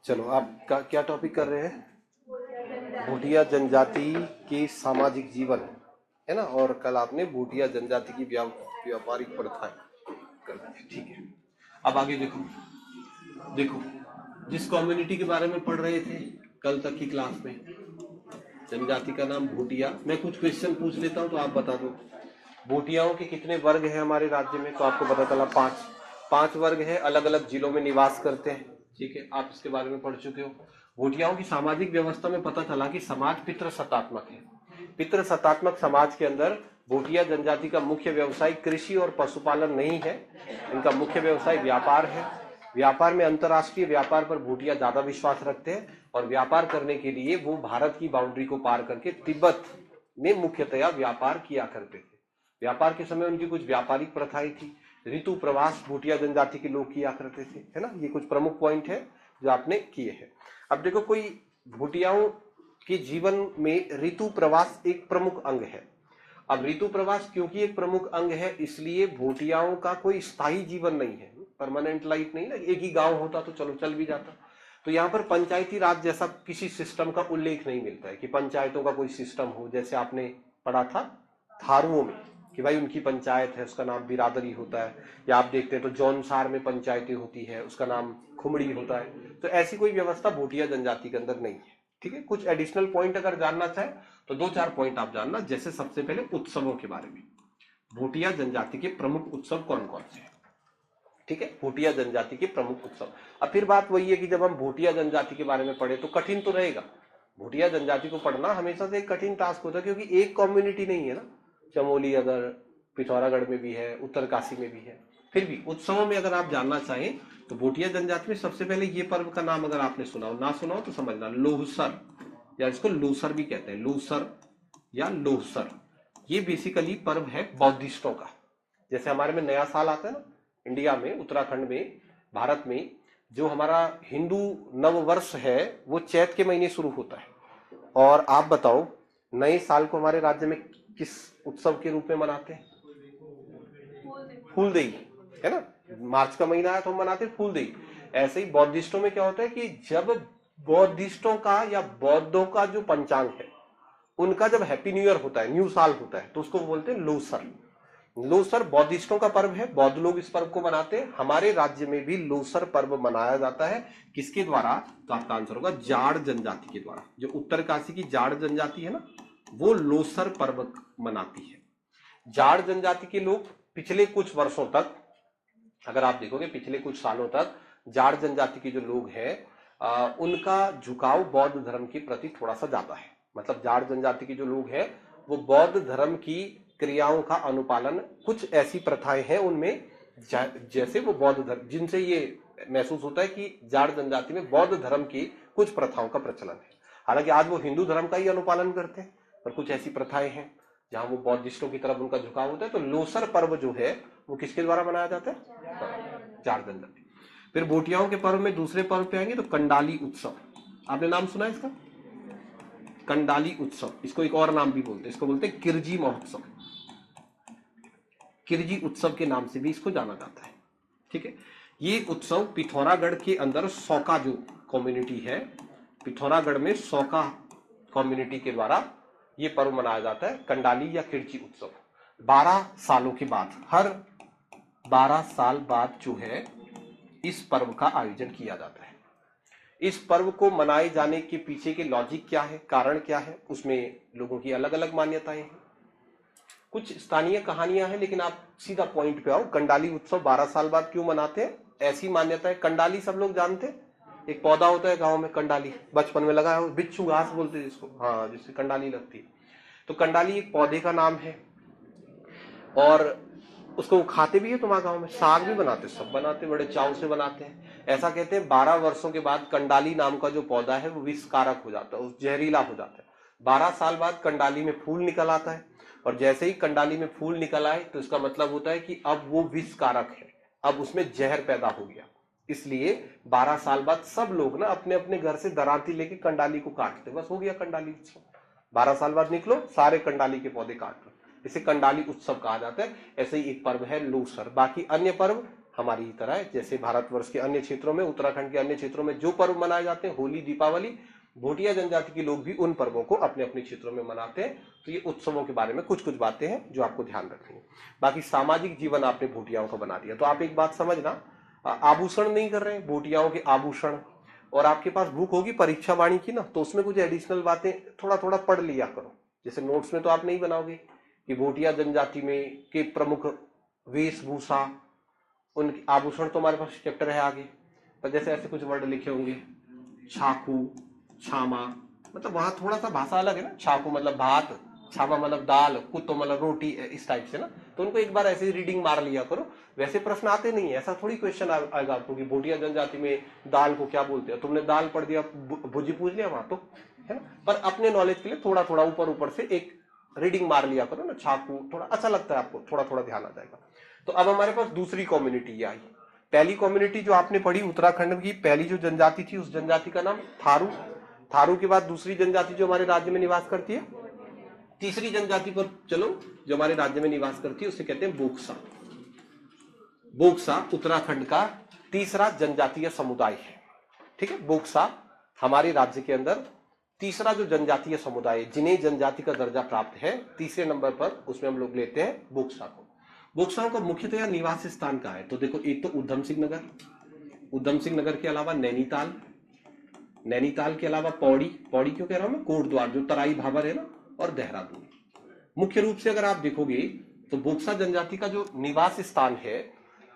चलो, आप क्या टॉपिक कर रहे हैं? भूटिया जनजाति के सामाजिक जीवन, है ना। और कल आपने भूटिया जनजाति की व्यापारिक प्रथाएं कर दी, ठीक है। अब आगे देखो, जिस कम्युनिटी के बारे में पढ़ रहे थे कल तक की क्लास में, जनजाति का नाम भूटिया। मैं कुछ क्वेश्चन पूछ लेता हूं तो आप बता दो। भूटियाओं के कितने वर्ग हैं हमारे राज्य में? तो आपको पता चला 5 वर्ग है, अलग अलग जिलों में निवास करते हैं, ठीक है। आप इसके बारे में पढ़ चुके हो। भूटियाओं की सामाजिक व्यवस्था में पता चला कि समाज पितृसत्तात्मक है। पितृसत्तात्मक समाज के अंदर भूटिया जनजाति का मुख्य व्यवसाय कृषि और पशुपालन नहीं है, इनका मुख्य व्यवसाय व्यापार है। व्यापार में अंतर्राष्ट्रीय व्यापार पर भूटिया ज्यादा विश्वास रखते हैं और व्यापार करने के लिए वो भारत की बाउंड्री को पार करके तिब्बत में मुख्यतया व्यापार किया करते थे। व्यापार के समय उनकी कुछ व्यापारिक प्रथाएं थी। ऋतु प्रवास भूटिया जनजाति के लोग किया करते थे, है ना। ये कुछ प्रमुख पॉइंट है जो आपने किए हैं। अब देखो, कोई भूटियाओं के जीवन में ऋतु प्रवास एक प्रमुख अंग है। अब ऋतु प्रवास क्योंकि एक प्रमुख अंग है, इसलिए भूटियाओं का कोई स्थायी जीवन नहीं है, परमानेंट लाइफ नहीं ना। एक ही गांव होता तो चलो चल भी जाता। तो यहाँ पर पंचायती राज जैसा किसी सिस्टम का उल्लेख नहीं मिलता है कि पंचायतों का कोई सिस्टम हो, जैसे आपने पढ़ा था थारुओं में कि भाई उनकी पंचायत है, उसका नाम बिरादरी होता है। या आप देखते हैं तो जौनसार में पंचायतें होती है, उसका नाम खुमड़ी होता है। तो ऐसी कोई व्यवस्था भूटिया जनजाति के अंदर नहीं है, ठीक है। कुछ एडिशनल पॉइंट अगर जानना चाहे तो 2-4 पॉइंट आप जानना। जैसे सबसे पहले उत्सवों के बारे में, भूटिया जनजाति के प्रमुख उत्सव कौन कौन से हैं, ठीक है। भूटिया जनजाति के प्रमुख उत्सव। अब फिर बात वही है कि जब हम भूटिया जनजाति के बारे में पढ़े तो कठिन तो रहेगा। भूटिया जनजाति को पढ़ना हमेशा से एक कठिन टास्क होता है, क्योंकि एक कम्युनिटी नहीं है ना। चमोली अगर पिथौरागढ़ में भी है, उत्तरकाशी में भी है। फिर भी उत्सवों में अगर आप जानना चाहें तो भूटिया जनजाति में सबसे पहले ये पर्व का नाम अगर आपने सुना हो, ना सुना हो तो समझना, लोहसर, या इसको लोसर भी कहते हैं, लोसर या लोहसर। ये बेसिकली पर्व है बौद्धिस्टों का। जैसे हमारे में नया साल आता है ना, इंडिया में, उत्तराखंड में, भारत में जो हमारा हिंदू नववर्ष है वो चैत के महीने शुरू होता है। और आप बताओ, नए साल को हमारे राज्य में किस उत्सव के रूप में मनाते हैं? फूलदेई, है ना। मार्च का महीना है तो हम मनाते हैं फूलदेई। ऐसे ही बौद्धिस्टों में क्या होता है कि जब बौद्धिस्टों का या बौद्धों का जो पंचांग है, उनका जब हैप्पी न्यू ईयर होता है, न्यू साल होता है, तो उसको बोलते हैं लोसर। लोसर बौद्धिस्टों का पर्व है, बौद्ध लोग इस पर्व को मनाते हैं। हमारे राज्य में भी लोसर पर्व मनाया जाता है। किसके द्वारा? तो आपका आंसर होगा जाड़ जनजाति के द्वारा। जो उत्तरकाशी की जाड़ जनजाति है ना, वो लोसर पर्व मनाती है। जाड़ जनजाति के लोग पिछले कुछ वर्षों तक, अगर आप देखोगे पिछले कुछ सालों तक, जाड़ जनजाति के जो लोग हैं उनका झुकाव बौद्ध धर्म के प्रति थोड़ा सा ज्यादा है। मतलब जाड़ जनजाति के जो लोग हैं वो बौद्ध धर्म की क्रियाओं का अनुपालन, कुछ ऐसी प्रथाएं हैं उनमें जैसे वो बौद्ध धर्म, जिनसे ये महसूस होता है कि जाड़ जनजाति में बौद्ध धर्म की कुछ प्रथाओं का प्रचलन है। हालांकि आज वो हिंदू धर्म का ही अनुपालन करते हैं, पर कुछ ऐसी प्रथाएं हैं जहां वो बौद्धिस्टों की तरफ उनका झुकाव होता है। तो लोसर पर्व जो है वो किसके द्वारा मनाया जाता है? जाड़ जनजाति। फिर भूटियाओं के पर्व में दूसरे पर्व पे आएंगे तो कंडाली उत्सव। आपने नाम सुना है इसका? कंडाली उत्सव, इसको एक और नाम भी बोलते हैं, इसको बोलते हैं किरजी महोत्सव। किरजी उत्सव के नाम से भी इसको जाना जाता है, ठीक है। ये उत्सव पिथौरागढ़ के अंदर सौका जो कम्युनिटी है, पिथौरागढ़ में सौका कम्युनिटी के द्वारा ये पर्व मनाया जाता है, कंडाली या किरजी उत्सव। 12 सालों के बाद, हर 12 साल बाद जो है इस पर्व का आयोजन किया जाता है। इस पर्व को मनाए जाने के पीछे के लॉजिक क्या है, कारण क्या है, उसमें लोगों की अलग अलग मान्यताएं हैं, कुछ स्थानीय कहानियां हैं, लेकिन आप सीधा पॉइंट पे आओ। कंडाली उत्सव 12 साल बाद क्यों मनाते हैं? ऐसी मान्यता है। कंडाली सब लोग जानते हैं, एक पौधा होता है गांव में कंडाली, बचपन में लगाया हो, बिच्छू घास बोलते हैं जिसको, हाँ, जिससे कंडाली लगती है। तो कंडाली एक पौधे का नाम है और उसको खाते भी है तुम्हारे गांव में, साग भी बनाते, सब बनाते, बड़े चाव से बनाते हैं। ऐसा कहते हैं 12 वर्षों के बाद कंडाली नाम का जो पौधा है वो विषकारक हो जाता है, जहरीला हो जाता है। 12 साल बाद कंडाली में फूल निकल आता है, और जैसे ही कंडाली में फूल निकल आए तो इसका मतलब होता है कि अब वो विषकारक है, अब उसमें जहर पैदा हो गया। इसलिए 12 साल बाद सब लोग ना अपने अपने घर से दरांती लेके कंडाली को काटते, बस हो गया कंडाली उत्सव। 12 साल बाद निकलो, सारे कंडाली के पौधे काट लो, इसे कंडाली उत्सव कहा जाता है। ऐसे ही एक पर्व है लोसर। बाकी अन्य पर्व हमारी ही तरह है। जैसे भारतवर्ष के अन्य क्षेत्रों में, उत्तराखंड के अन्य क्षेत्रों में जो पर्व मनाए जाते हैं, होली, दीपावली, भोटिया जनजाति के लोग भी उन पर्वों को अपने अपने क्षेत्रों में मनाते हैं। तो ये उत्सवों के बारे में कुछ कुछ बातें हैं जो आपको ध्यान रखनी है। बाकी सामाजिक जीवन आपने भोटियाओं का बना दिया। तो आप एक बात समझना, आभूषण नहीं कर रहे हैं, भोटियाओं के आभूषण। और आपके पास बुक होगी परीक्षा वाणी की ना, तो उसमें कुछ एडिशनल बातें थोड़ा थोड़ा पढ़ लिया करो। जैसे नोट्स में तो आप नहीं बनाओगे कि भोटिया जनजाति में के प्रमुख वेशभूषा, उनके आभूषण, तो हमारे पास चैप्टर है आगे, पर जैसे ऐसे कुछ वर्ड लिखे होंगे, छाकू, छामा, मतलब वहां थोड़ा सा भाषा अलग है ना। छाकू मतलब भात, छामा मतलब दाल, कुत्तो मतलब रोटी, इस टाइप से ना। तो उनको एक बार ऐसे ही रीडिंग मार लिया करो। वैसे प्रश्न आते नहीं है, ऐसा थोड़ी क्वेश्चन आएगा आपको कि भोटिया जनजाति में दाल को क्या बोलते हैं। तुमने दाल पढ़ दिया, भुजी पूछ लिया वहां, तो है ना। पर अपने नॉलेज के लिए थोड़ा थोड़ा ऊपर ऊपर से एक रीडिंग मार लिया करो ना। छाकू थोड़ा अच्छा लगता है आपको, थोड़ा थोड़ा ध्यान आ जाएगा। तो अब हमारे पास दूसरी कम्युनिटी आई। पहली कम्युनिटी जो आपने पढ़ी उत्तराखंड की, पहली जो जनजाति थी, उस जनजाति का नाम थारू। थारू के बाद दूसरी जनजाति जो हमारे राज्य में निवास करती है, तीसरी जनजाति पर चलो जो हमारे राज्य में निवास करती है, उसे कहते हैं बोक्सा। बोक्सा उत्तराखंड का तीसरा जनजातीय समुदाय है। ठीक है, बोक्सा हमारे राज्य के अंदर तीसरा जो जनजातीय समुदाय है, जिन्हें जनजाति का दर्जा प्राप्त है, तीसरे नंबर पर उसमें हम लोग लेते हैं बोक्सा को। बोक्साओं का मुख्यतः निवास स्थान कहाँ है? तो देखो, एक तो उधम सिंह नगर, उधम सिंह नगर के अलावा नैनीताल, नैनीताल के अलावा पौड़ी, पौड़ी क्यों कह रहा हूं मैं, कोटद्वार जो तराई भाबर है ना, और देहरादून। मुख्य रूप से अगर आप देखोगे तो बोक्सा जनजाति का जो निवास स्थान है,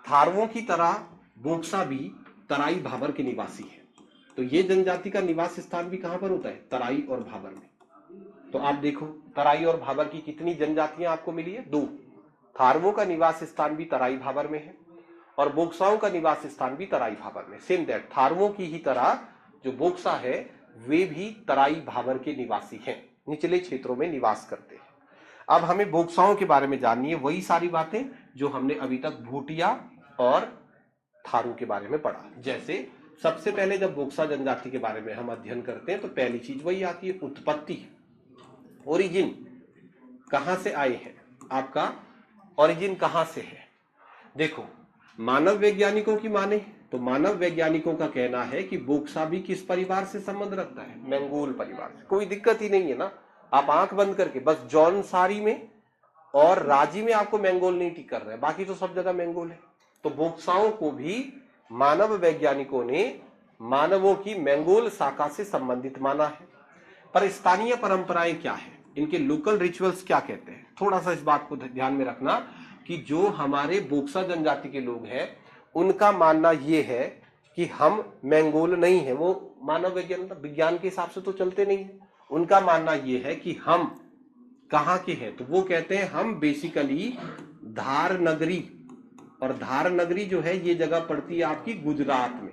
थारवों की तरह बोक्सा भी तराई भाबर के निवासी है। तो ये जनजाति का निवास स्थान भी कहां पर होता है? तराई और भाबर में। तो आप देखो, तराई और भाबर की कितनी जनजातियां आपको मिली है? 2। थारवों का निवास स्थान भी तराई भाबर में है और बोक्साओं का निवास स्थान भी तराई भाबर में। सेम दैट, थारवों की ही तरह जो बोक्सा है वे भी तराई भाबर के निवासी हैं, निचले क्षेत्रों में निवास करते हैं। अब हमें बोक्साओं के बारे में जाननी है, वही सारी बातें जो हमने अभी तक भूटिया और थारू के बारे में पढ़ा। जैसे सबसे पहले जब बोक्सा जनजाति के बारे में हम अध्ययन करते हैं तो पहली चीज वही आती है, उत्पत्ति, ओरिजिन, कहां से आए हैं, आपका ओरिजिन कहां से है। देखो, मानव वैज्ञानिकों की माने तो मानव वैज्ञानिकों का कहना है कि बोक्सा भी किस परिवार से संबंध रखता है? मंगोल परिवार से। कोई दिक्कत ही नहीं है ना, आप आंख बंद करके बस जौनसारी में और राजी में आपको मंगोल नहीं टिक कर रहे हैं, बाकी तो सब जगह मंगोल है। तो बोक्साओं को भी मानव वैज्ञानिकों ने मानवों की मंगोल शाखा से संबंधित माना है। पर स्थानीय परंपराएं क्या है, इनके लोकल रिचुअल्स क्या कहते हैं, थोड़ा सा इस बात को ध्यान में रखना कि जो हमारे बोक्सा जनजाति के लोग हैं उनका मानना यह है कि हम मंगोल नहीं है। वो मानव विज्ञान के हिसाब से तो चलते नहीं है। उनका मानना यह है कि हम कहां के हैं, तो वो कहते हैं हम बेसिकली धार नगरी, और धार नगरी जो है ये जगह पड़ती है आपकी गुजरात में।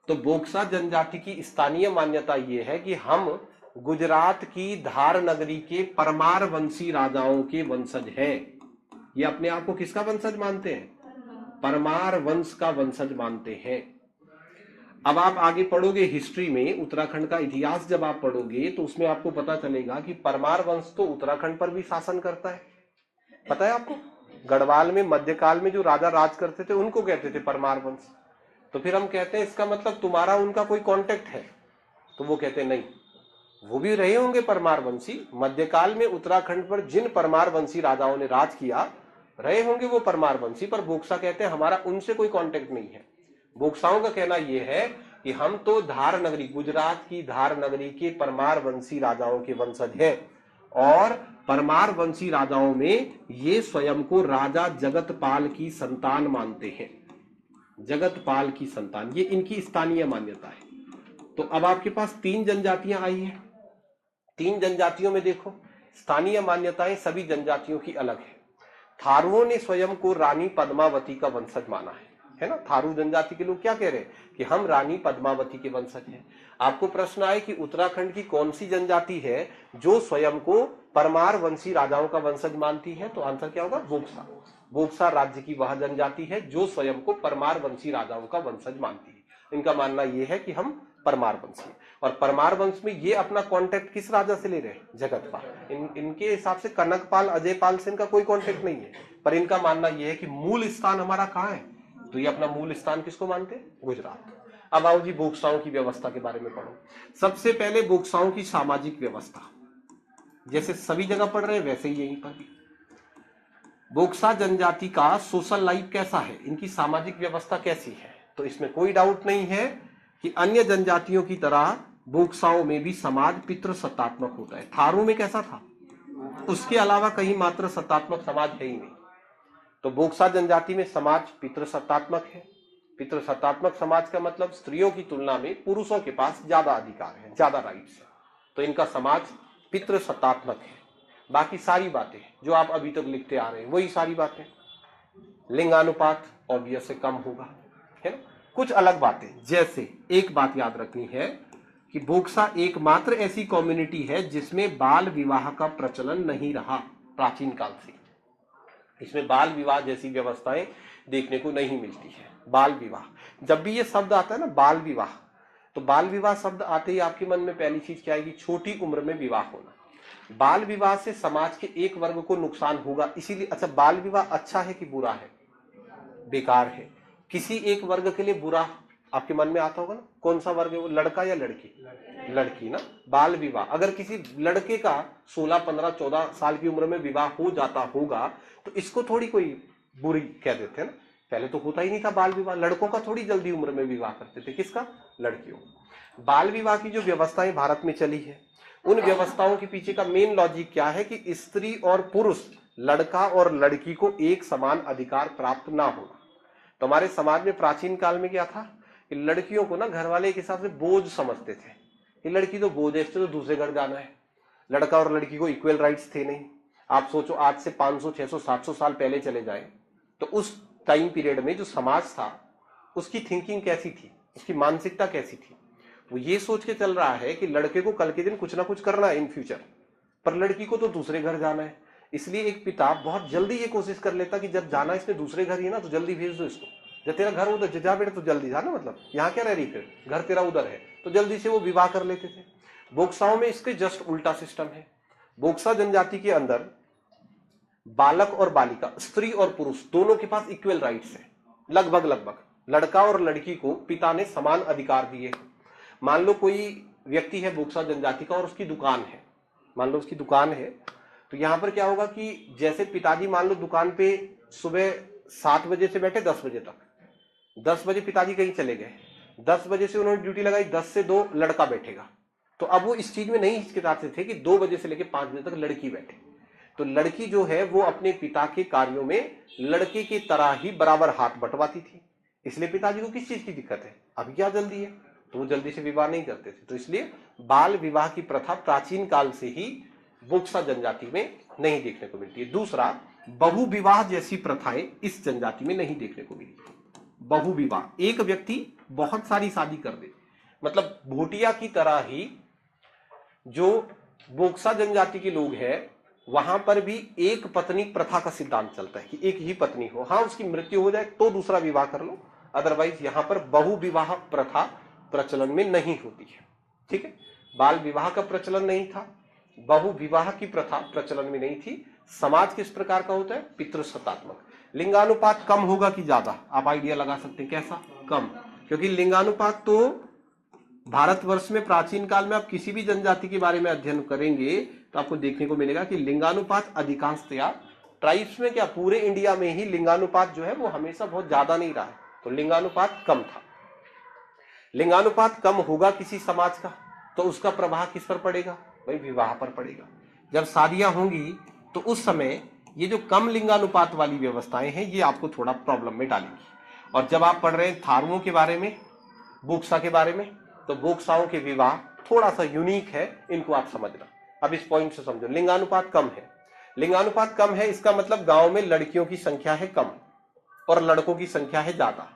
तो बोक्सा जनजाति की स्थानीय मान्यता ये है कि हम गुजरात की धार नगरी के परमार वंशी राजाओं के वंशज हैं। ये अपने आप को किसका वंशज मानते हैं? परमार वंश का वंशज मानते हैं। अब आप आगे पढ़ोगे हिस्ट्री में, उत्तराखंड का इतिहास जब आप पढ़ोगे तो उसमें आपको पता चलेगा कि परमार वंश तो उत्तराखंड पर भी शासन करता है। पता है आपको? गढ़वाल में मध्यकाल में जो राजा राज करते थे उनको कहते थे परमार वंश। तो फिर हम कहते हैं इसका मतलब तुम्हारा उनका कोई कांटेक्ट है? तो वो कहते हैं नहीं, वो भी रहे होंगे परमार वंशी। मध्यकाल में उत्तराखंड पर जिन परमार वंशी राजाओं ने राज किया रहे होंगे वो परमार वंशी, पर बोक्सा कहते हैं हमारा उनसे कोई कांटेक्ट नहीं है। बोक्साओं का कहना यह है कि हम तो धार नगरी, गुजरात की धार नगरी के परमार वंशी राजाओं के वंशज हैं, और परमार वंशी राजाओं में ये स्वयं को राजा जगतपाल की संतान मानते हैं। जगतपाल की संतान, ये इनकी स्थानीय मान्यता है। तो अब आपके पास 3 जनजातियां आई हैं। 3 जनजातियों में देखो, स्थानीय मान्यताएं सभी जनजातियों की अलग है। थारुओं ने स्वयं को रानी पद्मावती का वंशज माना है ना। थारू जनजाति के लोग क्या कह रहे हैं कि हम रानी पद्मावती के वंशज हैं। आपको प्रश्न आए कि उत्तराखंड की कौन सी जनजाति है जो स्वयं को परमार वंशी राजाओं का वंशज मानती है, तो आंसर क्या होगा? बोक्सा। बोक्सा राज्य की वह जनजाति है जो स्वयं को परमार वंशी राजाओं का वंशज मानती है। इनका मानना यह है कि हम परमार वंशी, और परमार वंश में ये अपना कांटेक्ट किस राजा से ले रहे हैं? जगतपाल। इनके हिसाब से कनकपाल, अजयपाल से इनका कोई कांटेक्ट नहीं है, पर इनका मानना यह है कि मूल स्थान हमारा कहां है? तो ये अपना मूल स्थान किसको मानते हैं? गुजरात। अब आओ जी बोक्साओं की व्यवस्था के बारे में पढ़ो। सबसे पहले बोक्साओं की सामाजिक व्यवस्था, जैसे सभी जगह पढ़ रहे हैं वैसे ही यहीं पर भी। बोक्सा जनजाति का सोशल लाइफ कैसा है, इनकी सामाजिक व्यवस्था कैसी है? तो इसमें कोई डाउट नहीं है कि अन्य जनजातियों की तरह बोक्साओं में भी समाज पितृसत्तात्मक होता है। थारू में कैसा था, उसके अलावा कहीं मात्र सत्तात्मक समाज है ही नहीं। तो बोक्सा जनजाति में समाज पितृसत्तात्मक है। पितृसत्तात्मक समाज का मतलब स्त्रियों की तुलना में पुरुषों के पास ज्यादा अधिकार है, ज्यादा राइट्स है, तो इनका समाज पितृसत्तात्मक है। बाकी सारी बातें जो आप अभी तक लिखते आ रहे हैं वही सारी बातें। लिंगानुपात ऑब्वियस से कम होगा, है ना। कुछ अलग बातें, जैसे एक बात याद रखनी है कि बोक्सा एकमात्र ऐसी कम्युनिटी है जिसमें बाल विवाह का प्रचलन नहीं रहा प्राचीन काल से। इसमें बाल विवाह जैसी व्यवस्थाएं देखने को नहीं मिलती है। बाल विवाह, जब भी ये शब्द आता है ना बाल विवाह, तो बाल विवाह शब्द आते ही आपके मन में पहली चीज क्या आएगी? छोटी उम्र में विवाह होना। बाल विवाह से समाज के एक वर्ग को नुकसान होगा, इसीलिए। अच्छा, बाल विवाह अच्छा है कि बुरा है? बेकार है। किसी एक वर्ग के लिए बुरा आपके मन में आता होगा ना, कौन सा वर्ग है वो? लड़का या लड़की? लड़की ना। बाल विवाह, अगर किसी लड़के का 16, 15, 14 साल की उम्र में विवाह हो जाता होगा तो इसको थोड़ी कोई बुरी कह देते हैं ना। पहले तो होता ही नहीं था बाल विवाह, लड़कों का थोड़ी जल्दी उम्र में विवाह करते थे। किसका? लड़कियों। बाल विवाह की जो व्यवस्थाएं भारत में चली है, उन व्यवस्थाओं के पीछे का मेन लॉजिक क्या है कि स्त्री और पुरुष, लड़का और लड़की को एक समान अधिकार प्राप्त ना होना। तो हमारे समाज में प्राचीन काल में क्या था कि लड़कियों को ना घर वाले के हिसाब से बोझ समझते थे कि लड़की तो बोझ है, इससे तो दूसरे घर जाना है। लड़का और लड़की को इक्वल राइट्स थे नहीं। आप सोचो आज से 500, 600, 700 साल पहले चले जाए तो उस टाइम पीरियड में जो समाज था उसकी थिंकिंग कैसी थी, उसकी मानसिकता कैसी थी? वो ये सोच के चल रहा है कि लड़के को कल के दिन कुछ ना कुछ करना है इन फ्यूचर, पर लड़की को तो दूसरे घर जाना है। इसलिए एक पिता बहुत जल्दी ये कोशिश कर लेता कि जब जाना इसमें दूसरे घर ही है ना तो जल्दी भेज दो इसको। जब तेरा घर उधर जा बेटा तो जल्दी जा ना, मतलब यहाँ क्या रह रही, फिर घर तेरा उधर है, तो जल्दी से वो विवाह कर लेते थे। बोक्साओं में इसके जस्ट उल्टा सिस्टम है। बोक्सा जनजाति के अंदर बालक और बालिका, स्त्री और पुरुष दोनों के पास इक्वल राइट्स है। लगभग लड़का और लड़की को पिता ने समान अधिकार दिए। मान लो कोई व्यक्ति है बोक्सा जनजाति का और उसकी दुकान है, मान लो उसकी दुकान है, तो यहां पर क्या होगा कि जैसे पिताजी मान लो दुकान पे सुबह 7 बजे से बैठे 10 बजे तक, 10 बजे पिताजी कहीं चले गए, 10 बजे से उन्होंने ड्यूटी लगाई, 10 से 2 लड़का बैठेगा। तो अब वो इस चीज में नहीं हिचकिचाते थे कि 2 बजे से लेकर 5 बजे तक लड़की बैठे। तो लड़की जो है वो अपने पिता के कार्यों में लड़के की तरह ही बराबर हाथ बंटवाती थी। इसलिए पिताजी को किस चीज की दिक्कत है, अभी क्या जल्दी है, तो वो जल्दी से विवाह नहीं करते थे। तो इसलिए बाल विवाह की प्रथा प्राचीन काल से ही बोक्सा जनजाति में नहीं देखने को मिलती है। दूसरा, बहु विवाह जैसी प्रथाएं इस जनजाति में नहीं देखने को मिलती। बहु विवाह, एक व्यक्ति बहुत सारी शादी कर दे, मतलब भूटिया की तरह ही जो बोक्सा जनजाति के लोग हैं वहां पर भी एक पत्नी प्रथा का सिद्धांत चलता है कि एक ही पत्नी हो। हाँ, उसकी मृत्यु हो जाए तो दूसरा विवाह कर लो, अदरवाइज यहां पर बहु विवाह प्रथा प्रचलन में नहीं होती है। ठीक है, बाल विवाह का प्रचलन नहीं था, बहु विवाह की प्रथा प्रचलन में नहीं थी। समाज किस प्रकार का होता है? पितृसत्तात्मक। लिंगानुपात कम होगा कि ज्यादा? आप आइडिया लगा सकते हैं कैसा? कम, क्योंकि लिंगानुपात तो भारतवर्ष में प्राचीन काल में आप किसी भी जनजाति के बारे में अध्ययन करेंगे तो आपको देखने को मिलेगा कि लिंगानुपात अधिकांशतया ट्राइब्स में क्या पूरे इंडिया में ही लिंगानुपात जो है वो हमेशा बहुत ज्यादा नहीं रहा है, तो लिंगानुपात कम था। लिंगानुपात कम होगा किसी समाज का तो उसका प्रभाव किस पर पड़ेगा? भाई विवाह पर पड़ेगा। जब शादियां होंगी तो उस समय ये जो कम लिंगानुपात वाली व्यवस्थाएं हैं ये आपको थोड़ा प्रॉब्लम में डालेंगी। और जब आप पढ़ रहे हैं थारुओं के बारे में, बोक्सा के बारे में, तो बोक्साओं के विवाह थोड़ा सा यूनिक है, इनको आप समझना। अब इस पॉइंट से समझो, लिंगानुपात कम है। लिंगानुपात कम है इसका मतलब गांव में लड़कियों की संख्या है कम और लड़कों की संख्या है ज्यादा।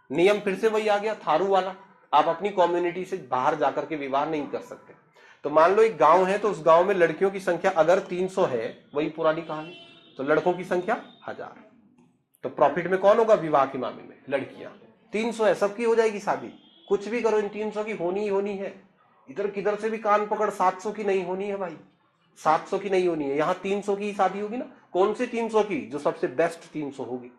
नियम फिर से वही आ गया थारू वाला, आप अपनी कम्युनिटी से बाहर जाकर के विवाह नहीं कर सकते। तो मान लो एक गांव है तो उस गांव में लड़कियों की संख्या अगर 300 है, वही पुरानी कहानी, तो लड़कों की संख्या 1000। तो प्रॉफिट में कौन होगा विवाह के मामले में? लड़कियां। 300 है, सबकी हो जाएगी शादी, कुछ भी करो, इन 300 की होनी ही होनी है। इधर किधर से भी कान पकड़, 700 की नहीं होनी है भाई, 700 की नहीं होनी है, यहाँ 300 की शादी होगी ना। कौन से 300 की? जो सबसे बेस्ट 300 होगी।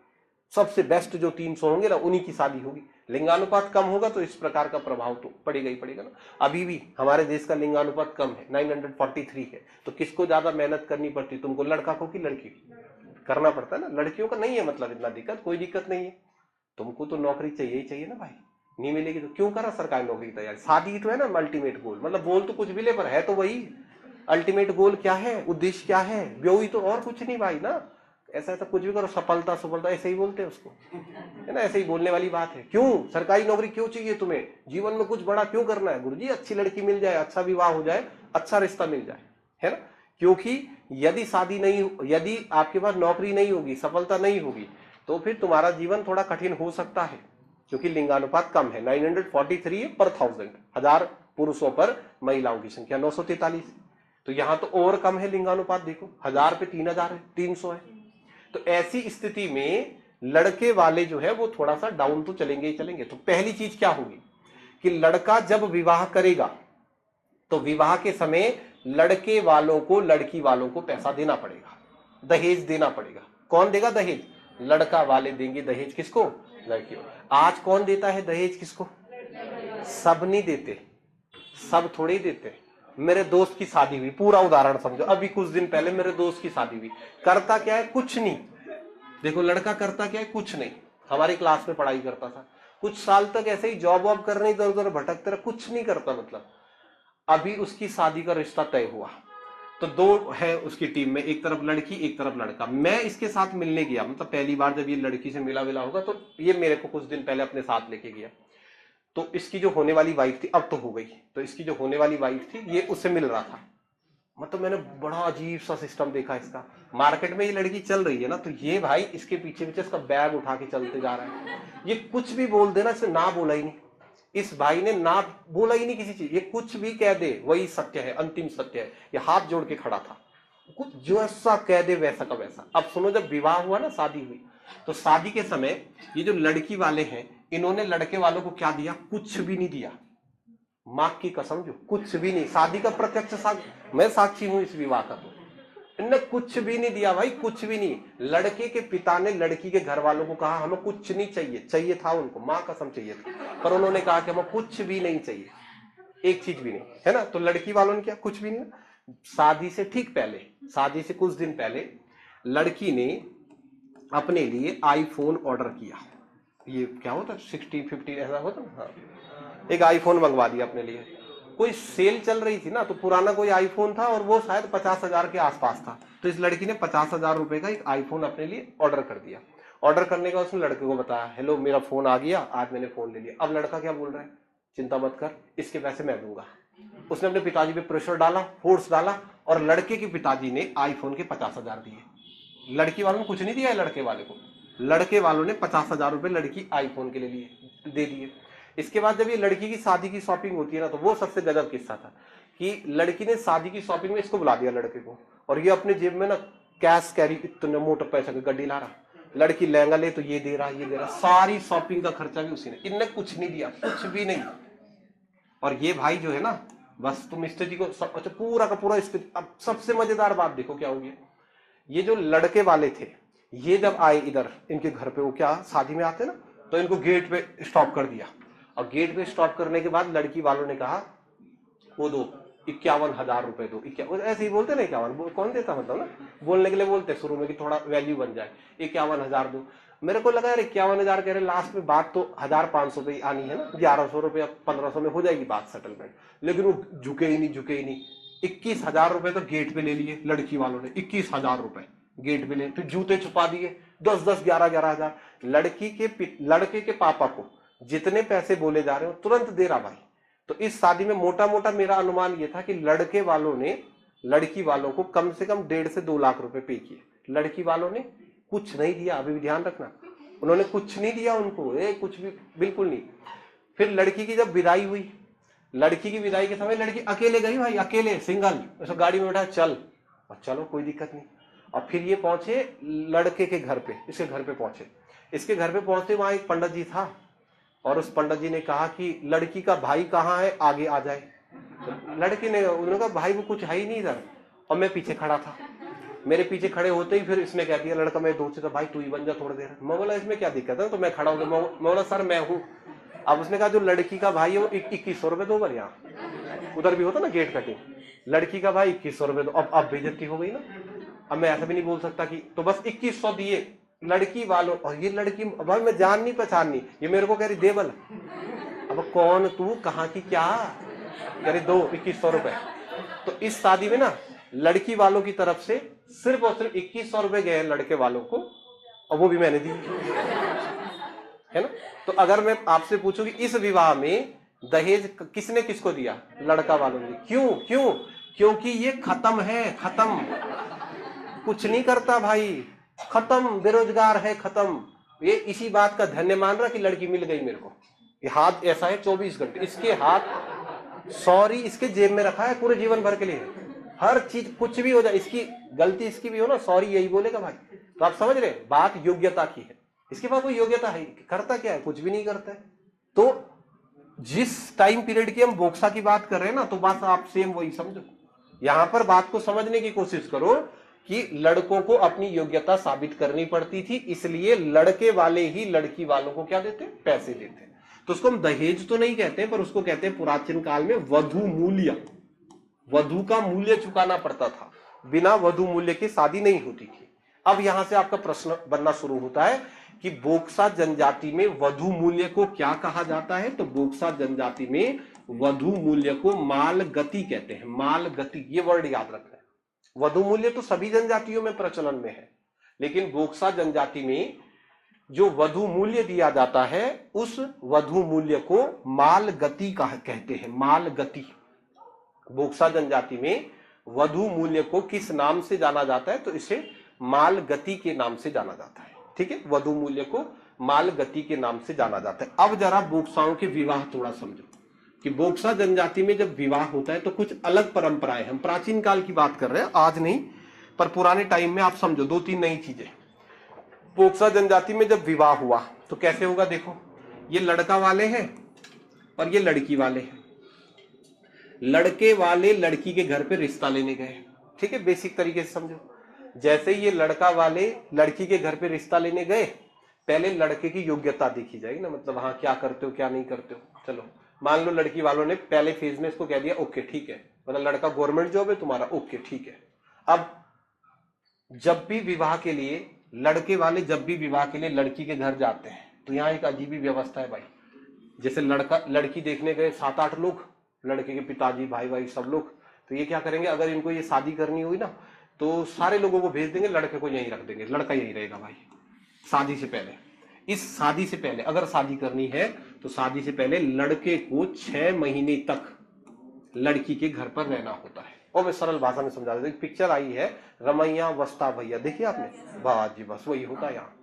सबसे बेस्ट जो 300 होंगे ना उन्हीं की शादी होगी। लिंगानुपात कम होगा तो इस प्रकार का प्रभाव तो पड़ेगा ही पड़ेगा ना। अभी भी हमारे देश का लिंगानुपात कम है, 943 है, तो किसको ज्यादा मेहनत करनी पड़ती, तुमको लड़का को कि लड़की को? करना पड़ता है ना। लड़कियों का नहीं है मतलब इतना दिक्कत, कोई दिक्कत नहीं है, तुमको तो नौकरी चाहिए ही चाहिए ना भाई, नहीं मिलेगी तो क्यों करा सरकारी नौकरी की तैयारी? शादी तो है ना अल्टीमेट गोल, मतलब बोल तो कुछ भी ले पर है तो वही अल्टीमेट गोल। क्या है उद्देश्य, क्या है ब्योई, तो और कुछ नहीं भाई ना। ऐसा ऐसा कुछ भी करो, सफलता सफलता ऐसे ही बोलते हैं उसको, है ना, ऐसे ही बोलने वाली बात है। क्यों सरकारी नौकरी क्यों चाहिए तुम्हें, जीवन में कुछ बड़ा क्यों करना है? गुरुजी अच्छी लड़की मिल जाए, अच्छा विवाह हो जाए, अच्छा रिश्ता मिल जाए, है ना। क्योंकि यदि शादी नहीं, यदि आपके पास नौकरी नहीं होगी, सफलता नहीं होगी, तो फिर तुम्हारा जीवन थोड़ा कठिन हो सकता है, क्योंकि लिंगानुपात कम है, 943 पर 1000 पुरुषों पर महिलाओं की संख्या 943। तो यहां तो और कम है लिंगानुपात, देखो 1000 पे 3000 है, 300 है। तो ऐसी स्थिति में लड़के वाले जो है वो थोड़ा सा डाउन तो चलेंगे ही चलेंगे। तो पहली चीज क्या होगी कि लड़का जब विवाह करेगा तो विवाह के समय लड़के वालों को लड़की वालों को पैसा देना पड़ेगा, दहेज देना पड़ेगा। कौन देगा दहेज? लड़का वाले देंगे दहेज किसको? लड़की। आज कौन देता है दहेज किसको? सब नहीं देते, सब थोड़े ही देते। मेरे दोस्त की शादी हुई, पूरा उदाहरण समझो, अभी कुछ दिन पहले मेरे दोस्त की शादी हुई, करता क्या है? कुछ नहीं। देखो लड़का करता क्या है? कुछ नहीं। हमारी क्लास में पढ़ाई करता था, कुछ साल तक ऐसे ही जॉब वॉब करने इधर उधर भटकते रहा, कुछ नहीं करता मतलब। अभी उसकी शादी का रिश्ता तय हुआ, तो दो है उसकी टीम में, एक तरफ लड़की एक तरफ लड़का। मैं इसके साथ मिलने गया, मतलब पहली बार जब ये लड़की से मिला विला होगा, तो ये मेरे को कुछ दिन पहले अपने साथ लेके गया। तो इसकी जो होने वाली वाइफ थी, अब तो हो गई, तो इसकी जो होने वाली वाइफ थी ये उससे मिल रहा था। मतलब मैंने बड़ा अजीब सा सिस्टम देखा इसका। मार्केट में ये लड़की चल रही है ना, तो ये भाई इसके पीछे पीछे इसका बैग उठा के चलते जा रहा है। ये कुछ भी बोल देना, इसने ना बोला ही नहीं, इस भाई ने ना बोला ही नहीं किसी चीज, ये कुछ भी कह दे वही सत्य है, अंतिम सत्य है। ये हाथ जोड़ के खड़ा था, कुछ जो ऐसा कह दे वैसा का वैसा। अब सुनो, जब विवाह हुआ ना, शादी हुई, तो शादी के समय ये जो लड़की वाले हैं, इन्होंने लड़के वालों को क्या दिया? कुछ भी नहीं दिया। मां की कसम, जो कुछ भी नहीं। शादी का प्रत्यक्ष साक्षी, मैं साक्षी हूं इस विवाह का, तो इन्होंने कुछ भी नहीं दिया भाई, कुछ भी नहीं। लड़के के पिता ने लड़की के घर वालों को कहा हमें कुछ नहीं चाहिए, चाहिए था उनको, मां कसम चाहिए था, पर उन्होंने कहा कि हमें कुछ भी नहीं चाहिए, एक चीज भी नहीं, है ना। तो लड़की वालों ने क्या? कुछ भी नहीं। शादी से ठीक पहले, शादी से कुछ दिन पहले लड़की ने अपने लिए आईफोन ऑर्डर किया। ये क्या होता है, 60 50 ऐसा होता ना, हाँ, एक आईफोन मंगवा दिया अपने लिए। कोई सेल चल रही थी ना, तो पुराना कोई आईफोन था और वो शायद 50,000 के आसपास था, तो इस लड़की ने 50,000 रुपए का एक आईफोन अपने लिए ऑर्डर कर दिया। ऑर्डर करने का उसने लड़के को बताया, हेलो मेरा फोन आ गया, आज मैंने फोन ले लिया। अब लड़का क्या बोल रहा है? चिंता मत कर, इसके पैसे मैं दूंगा। उसने अपने पिताजी पे प्रेशर डाला, फोर्स डाला, और लड़के के पिताजी ने आईफोन के 50,000 दिए। लड़की वालों ने कुछ नहीं दिया है लड़के वाले को, लड़के वालों ने 50,000 रुपए लड़की आईफोन के लिए दे दिए। इसके बाद जब ये लड़की की शादी की शॉपिंग होती है ना, तो वो सबसे गजब किस्सा था कि लड़की ने शादी की शॉपिंग में इसको बुला दिया लड़के को, और ये अपने जेब में ना कैश कैरी, इतने मोटे पैसे की गड्डी ला रहा। लड़की लहंगा ले तो ये दे रहा, ये दे रहा, सारी शॉपिंग का खर्चा भी उसी ने। इनने कुछ नहीं दिया, कुछ भी नहीं। और ये भाई जो है ना, बस तुम स्थिति को अच्छा पूरा का पूरा स्थिति। अब सबसे मजेदार बात देखो क्या होगी, ये जो लड़के वाले थे, ये जब आए इधर इनके घर पे, वो क्या शादी में आते ना, तो इनको गेट पे स्टॉप कर दिया। और गेट पे स्टॉप करने के बाद लड़की वालों ने कहा वो दो 51,000 रुपए दो। ऐसे ही बोलते ना 51, कौन देता, मतलब ना बोलने के लिए बोलते शुरू में कि थोड़ा वैल्यू बन जाए, 51,000 दो। मेरे को लगा यार 51,000 कह रहे, लास्ट में बात तो 1,500 पे आनी है ना, 1,100 रुपये 1,500 में हो जाएगी बात सेटलमेंट। लेकिन वो झुके ही नहीं, झुके ही नहीं। 21,000 रुपए तो गेट पे ले लिए लड़की वालों ने, 21,000 रुपए गेट पे ले, फिर जूते छुपा दिए 10-10 11-11,000। लड़के के पापा को जितने पैसे बोले जा रहे हो तुरंत दे रहा भाई। तो इस शादी में मोटा मोटा मेरा अनुमान यह था कि लड़के वालों ने लड़की वालों को कम से कम 1.5 से 2 लाख रुपए पे किए। लड़की वालों ने कुछ नहीं दिया, अभी भी ध्यान रखना, उन्होंने कुछ नहीं दिया उनको, कुछ भी बिल्कुल नहीं। फिर लड़की की जब विदाई हुई, लड़की की विदाई के समय लड़की अकेले गई भाई, अकेले सिंगल, उसको गाड़ी में बैठा, चल, और चलो कोई दिक्कत नहीं। और फिर ये पहुंचे लड़के के घर पे, इसके घर पे पहुंचे। इसके घर पे पहुंचते वहां एक पंडित जी था, और उस पंडित जी ने कहा कि लड़की का भाई कहाँ है, आगे आ जाए। तो लड़की ने, उन्होंने कहा भाई वो कुछ है ही नहीं इधर, और मैं पीछे खड़ा था। मेरे पीछे खड़े होते ही फिर इसने कह दिया, लड़का मेरे दोस्त से, भाई तू ही बन जा थोड़ी देर। मैं बोला इसमें क्या दिक्कत है, तो मैं खड़ा हो गया। मैं बोला सर मैं हूँ। अब उसने कहा जो लड़की का भाई है वो 2100 रुपए दो बार, यहाँ उधर भी होता ना गेट कटिंग, लड़की का भाई 2100 रुपए दो। अब बेइज्जती हो गई ना, अब मैं ऐसा भी नहीं बोल सकता कि तो बस 2100 दिए लड़की वालों। और ये लड़की भाई मैं जान नहीं पहचान नहीं, ये मेरे को कह रही दे बल। अब कौन तू, कहाँ की, क्या कह रही, दो 2100 रुपए। तो इस शादी में ना लड़की वालों की तरफ से सिर्फ और सिर्फ 2100 रुपए गए लड़के वालों को, और वो भी मैंने दी, है ना। तो अगर मैं आपसे पूछूं कि इस विवाह में दहेज किसने किसको दिया, लड़का वालों ने। क्यों क्यों? क्योंकि ये खत्म है, खत्म, कुछ नहीं करता भाई, खत्म, बेरोजगार है, खत्म। ये इसी बात का धन्य मान रहा कि लड़की मिल गई मेरे को। ये हाथ ऐसा है 24 घंटे, इसके हाथ सॉरी इसके जेब में रखा है पूरे जीवन भर के लिए। हर चीज कुछ भी हो जाए, इसकी गलती इसकी भी हो ना, सॉरी यही बोलेगा भाई। तो आप समझ रहे, बात योग्यता की है, इसके पास कोई योग्यता है, करता क्या है, कुछ भी नहीं करता है। तो जिस टाइम पीरियड की हम बोक्सा की बात कर रहे हैं ना, तो बात आप सेम वही समझो। यहां पर बात को समझने की कोशिश करो कि लड़कों को अपनी योग्यता साबित करनी पड़ती थी, इसलिए लड़के वाले ही लड़की वालों को क्या देते, पैसे देते। तो उसको हम दहेज तो नहीं कहते, पर उसको कहते हैं पुरातन काल में वधु मूल्य। वधु का मूल्य चुकाना पड़ता था, बिना वधु मूल्य की शादी नहीं होती थी। अब यहां से आपका प्रश्न बनना शुरू होता है कि बोक्सा जनजाति में वधु मूल्य को क्या कहा जाता है। तो बोक्सा जनजाति में वधु मूल्य को माल गति कहते हैं। माल गति, ये वर्ड याद रखना है। वधु मूल्य तो सभी जनजातियों में प्रचलन में है, लेकिन बोक्सा जनजाति में जो वधु मूल्य दिया जाता है, उस वधु मूल्य को माल गति कहते हैं। माल गति। बोक्सा जनजाति में वधु मूल्य को किस नाम से जाना जाता है, तो इसे माल गति के नाम से जाना जाता है। ठीक है, वधु मूल्य को माल गति के नाम से जाना जाता है। अब जरा बोक्साओं के विवाह थोड़ा समझो कि बोक्सा जनजाति में जब विवाह होता है तो कुछ अलग परंपराएं। हम प्राचीन काल की बात कर रहे हैं, आज नहीं, पर पुराने टाइम में आप समझो 2-3 नई चीजें। बोक्सा जनजाति में जब विवाह हुआ तो कैसे होगा, देखो ये लड़का वाले हैं और ये लड़की वाले हैं। लड़के वाले लड़की के घर पे रिश्ता लेने गए। ठीक है, बेसिक तरीके से समझो। जैसे ये लड़का वाले लड़की के घर पे रिश्ता लेने गए, पहले लड़के की योग्यता देखी जाएगी ना, मतलब हाँ क्या करते हो क्या नहीं करते हो। चलो मान लो लड़की वालों ने पहले फेज में इसको कह दिया ओके ठीक है, मतलब लड़का गवर्नमेंट जॉब है तुम्हारा, ओके ठीक है। अब जब भी विवाह के लिए लड़के वाले जब भी विवाह के लिए लड़की के घर जाते हैं तो यहाँ एक अजीब ही व्यवस्था है भाई। जैसे लड़की देखने गए 7-8 लोग, लड़के के पिताजी भाई सब लोग, तो ये क्या करेंगे, अगर इनको ये शादी करनी हुई ना तो सारे लोगों को भेज देंगे, लड़के को यहीं रख देंगे, लड़का यहीं रहेगा भाई शादी से पहले। इस शादी से पहले अगर शादी करनी है तो शादी से पहले लड़के को 6 महीने तक लड़की के घर पर रहना होता है। और मैं सरल भाषा में समझा देता हूं, पिक्चर आई है रमैया वस्ता भैया, देखिए आपने, बात जी बस वही होता है यहाँ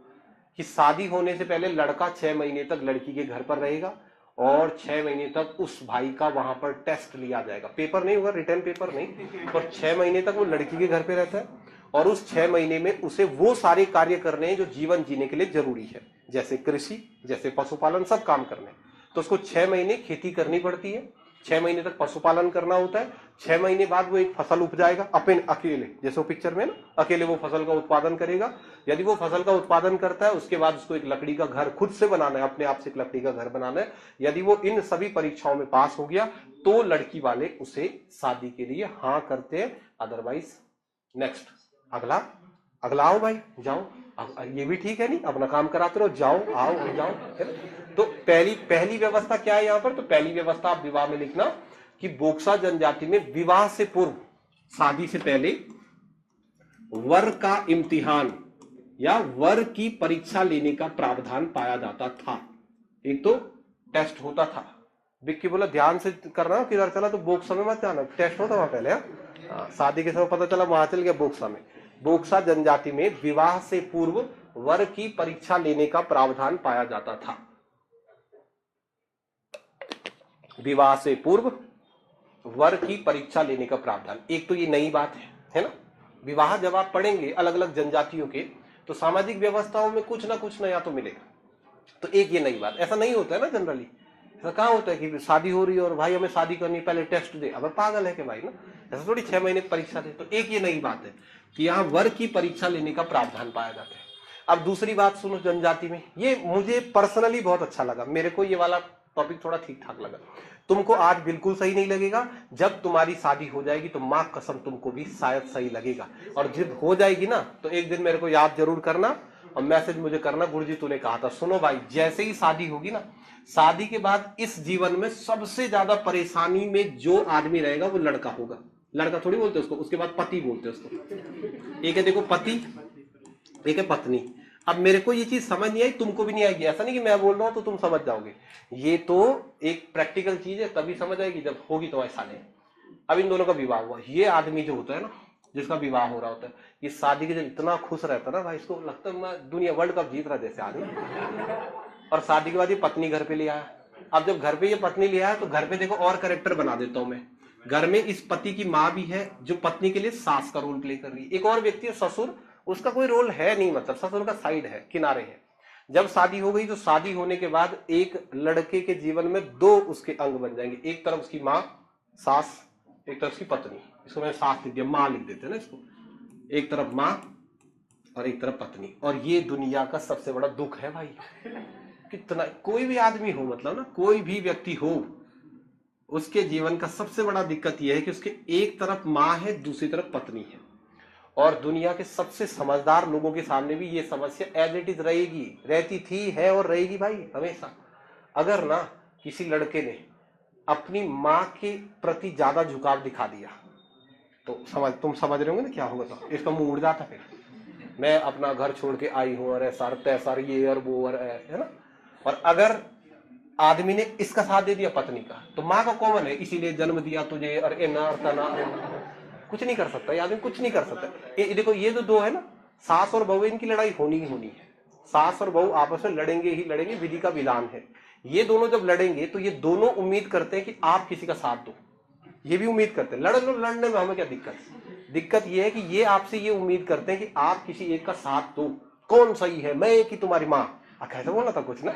कि शादी होने से पहले लड़का 6 महीने तक लड़की के घर पर रहेगा और 6 महीने तक उस भाई का वहां पर टेस्ट लिया जाएगा। पेपर नहीं होगा, रिटर्न पेपर नहीं, पर 6 महीने तक वो लड़की के घर पे रहता है और उस 6 महीने में उसे वो सारे कार्य करने हैं जो जीवन जीने के लिए जरूरी है, जैसे कृषि, जैसे पशुपालन, सब काम करने। तो उसको 6 महीने खेती करनी पड़ती है, 6 महीने तक पशुपालन करना होता है। 6 महीने बाद वो एक फसल उपजाएगा अपने अकेले, जैसे वो पिक्चर में ना, अकेले वो फसल का उत्पादन करेगा। यदि वो फसल का उत्पादन करता है उसके बाद उसको एक लकड़ी का घर खुद से बनाना है, अपने आप से एक लकड़ी का घर बनाना है। यदि वो इन सभी परीक्षाओं में पास हो गया तो लड़की वाले उसे शादी के लिए हाँ करते हैं, अदरवाइज नेक्स्ट, अगला आओ भाई जाओ, ये भी ठीक है नहीं, अपना काम कराते रहो, जाओ आओ जाओ। तो पहली व्यवस्था क्या है यहाँ पर, तो पहली व्यवस्था आप विवाह में लिखना कि बोक्सा जनजाति में विवाह से पूर्व, शादी से पहले वर का इम्तिहान या वर की परीक्षा लेने का प्रावधान पाया जाता था। एक तो टेस्ट होता था, विक्की बोला ध्यान से करना, किधर चला तो बोक्सा में मत जाना, टेस्ट होता वहां पहले। शादी के समय पता चला वहां चल गया बोक्सा में। बोक्सा जनजाति में विवाह से पूर्व वर की परीक्षा लेने का प्रावधान पाया जाता था। विवाह से पूर्व वर की परीक्षा लेने का प्रावधान, एक तो ये नई बात है ना। विवाह जब आप पढ़ेंगे अलग अलग जनजातियों के, तो सामाजिक व्यवस्थाओं में कुछ ना कुछ नया तो मिलेगा। तो एक ये नई बात, ऐसा नहीं होता है ना जनरली। ऐसा कहाँ होता है कि शादी हो रही है और भाई हमें शादी करनी, पहले टेस्ट दे, अब पागल है कि भाई ना, ऐसा थोड़ी 6 महीने की परीक्षा दे। तो एक ये नई बात है। कि यहाँ वर की परीक्षा लेने का प्रावधान पाया जाता है। अब दूसरी बात सुनो जनजाति में, ये मुझे पर्सनली बहुत अच्छा लगा, मेरे को ये वाला टॉपिक थोड़ा ठीक ठाक लगा। तुमको आज बिल्कुल सही नहीं लगेगा, जब तुम्हारी शादी हो जाएगी तो मां कसम तुमको भी शायद सही लगेगा। और जब हो जाएगी ना तो एक दिन मेरे को याद जरूर करना और मैसेज मुझे करना, गुरुजी तूने कहा था। सुनो भाई, जैसे ही शादी होगी ना, शादी के बाद इस जीवन में सबसे ज्यादा परेशानी में जो आदमी रहेगा वो लड़का होगा। लड़का थोड़ी बोलते उसको, उसके बाद पति बोलते उसको। एक है देखो पति, एक है पत्नी। अब मेरे को ये चीज समझ नहीं आई, तुमको भी नहीं आएगी। ऐसा नहीं कि मैं बोल रहा हूं तो तुम समझ जाओगे, ये तो एक प्रैक्टिकल चीज है, तभी समझ आएगी जब होगी तुम्हारी शादी। अब इन दोनों का विवाह हुआ, ये आदमी जो होता है ना, जिसका विवाह हो रहा होता है, ये शादी के जब इतना खुश रहता है ना भाई, इसको लगता है मैं दुनिया वर्ल्ड कप जीत रहा जैसे आदमी। और शादी के बाद ये पत्नी घर पे ले आया। अब जब घर पे ये पत्नी ले आया तो घर पे देखो और कैरेक्टर बना देता हूं मैं। घर में इस पति की माँ भी है जो पत्नी के लिए सास का रोल प्ले कर रही है। एक और व्यक्ति है ससुर, उसका कोई रोल है नहीं, मतलब ससुर का साइड है, किनारे है। जब शादी हो गई तो शादी होने के बाद एक लड़के के जीवन में दो उसके अंग बन जाएंगे, एक तरफ उसकी माँ सास, एक तरफ उसकी पत्नी। इसको मैं सास लिख दिया, माँ लिख देते हैं ना इसको। एक तरफ माँ और एक तरफ पत्नी। और ये दुनिया का सबसे बड़ा दुख है भाई। कितना कोई भी आदमी हो, मतलब ना कोई भी व्यक्ति हो, उसके जीवन का सबसे बड़ा दिक्कत यह है कि उसके एक तरफ माँ है, दूसरी तरफ पत्नी है। और दुनिया के सबसे समझदार लोगों के सामने भी ये समस्या एज इट इज रहेगी, रहती थी, है और रहेगी भाई हमेशा। अगर ना किसी लड़के ने अपनी माँ के प्रति ज्यादा झुकाव दिखा दिया तो तुम समझ रहे होंगे ना क्या होगा। तो इसका मुंह उड़ जाता, फिर मैं अपना घर छोड़ के आई हूं और ऐसा तैसा ये और वो और है ना। और अगर आदमी ने इसका साथ दे दिया पत्नी का, तो माँ का कॉमन है, इसीलिए जन्म दिया तुझे, और कुछ नहीं कर सकता ये आदमी, कुछ नहीं कर सकता। ये देखो, ये जो दो है ना, सास और बहू, इनकी लड़ाई होनी ही होनी है। सास और बहू आपस में लड़ेंगे ही लड़ेंगे, विधि का विधान है। ये दोनों जब लड़ेंगे तो ये दोनों उम्मीद करते हैं कि आप किसी का साथ दो। ये भी उम्मीद करते हैं, लड़ने में हमें क्या दिक्कत ये है कि ये आपसे ये उम्मीद करते हैं कि आप किसी एक का साथ दो। कौन सही है, मैं कि तुम्हारी माँ? कैसे बोलना था कुछ ना।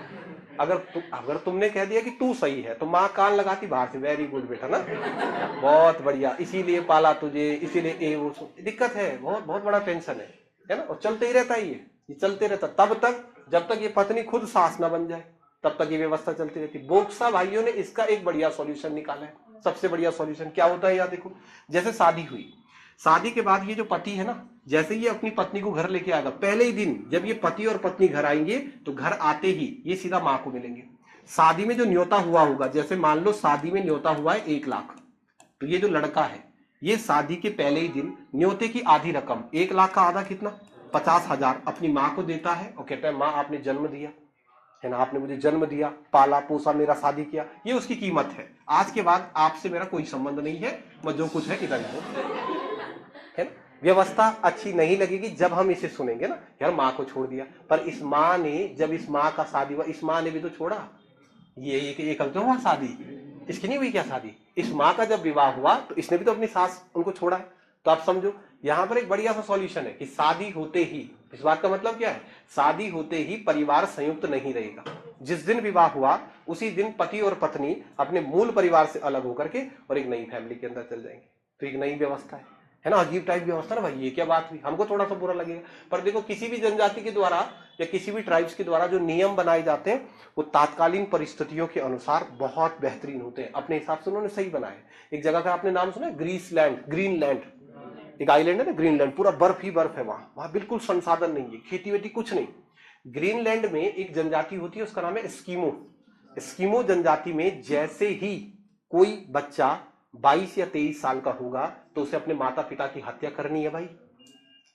अगर तुमने कह दिया कि तू सही है तो माँ कान लगाती बाहर से, वेरी गुड बेटा ना, बहुत बढ़िया, इसीलिए पाला तुझे, इसीलिए वो दिक्कत है, बहुत बहुत बड़ा टेंशन है ना। और चलते ही रहता है ये चलते रहता तब तक जब तक ये पत्नी खुद सास ना बन जाए, तब तक ये व्यवस्था चलती रहती। बोक्सा भाइयों ने इसका एक बढ़िया सॉल्यूशन निकाला है। सबसे बढ़िया सॉल्यूशन क्या होता है यार, देखो, जैसे शादी हुई, शादी के बाद ये जो पति है ना, जैसे ये अपनी पत्नी को घर लेके आएगा, पहले ही दिन जब ये पति और पत्नी घर आएंगे तो घर आते ही ये सीधा माँ को मिलेंगे। शादी में जो न्योता हुआ होगा, जैसे मान लो शादी में न्योता हुआ है 1 लाख, तो ये जो लड़का है ये शादी के पहले ही दिन न्योते की आधी रकम, 1 लाख का आधा कितना, 50,000 अपनी माँ को देता है और कहता है माँ आपने जन्म दिया है ना, आपने मुझे जन्म दिया, पाला पोसा, मेरा शादी किया, ये उसकी कीमत है। आज के बाद आपसे मेरा कोई संबंध नहीं है, मैं जो कुछ है इधर ही है ना। व्यवस्था अच्छी नहीं लगेगी जब हम इसे सुनेंगे ना, यार माँ को छोड़ दिया, पर इस माँ ने, जब इस माँ का शादी हुआ, इस माँ ने भी तो छोड़ा। ये कल तो हुआ शादी, इसकी नहीं हुई क्या शादी? इस माँ का जब विवाह हुआ तो इसने भी तो अपनी सास उनको छोड़ा है। तो आप समझो यहां पर एक बढ़िया सा सॉल्यूशन है कि शादी होते ही, इस बात का मतलब क्या है, शादी होते ही परिवार संयुक्त नहीं रहेगा। जिस दिन विवाह हुआ उसी दिन पति और पत्नी अपने मूल परिवार से अलग होकर के और एक नई फैमिली के अंदर चल जाएंगे। तो एक नई व्यवस्था है ना, अजीब टाइप व्यवस्था ना भाई, ये क्या बात हुई, हमको थोड़ा सा बुरा लगेगा। पर देखो, किसी भी जनजाति के द्वारा या किसी भी ट्राइब्स के द्वारा जो नियम बनाए जाते हैं वो तात्कालीन परिस्थितियों के अनुसार बहुत बेहतरीन होते हैं, अपने हिसाब से उन्होंने सही बनाए। एक जगह का आपने नाम सुना है, ग्रीनलैंड, एक आइलैंड है ना ग्रीनलैंड, पूरा बर्फ ही बर्फ है वहां बिल्कुल संसाधन नहीं है, खेती वेती कुछ नहीं। ग्रीनलैंड में एक जनजाति होती है, उसका नाम है एस्किमो जनजाति में जैसे ही कोई बच्चा 22 या 23 साल का होगा तो उसे अपने माता पिता की हत्या करनी है भाई,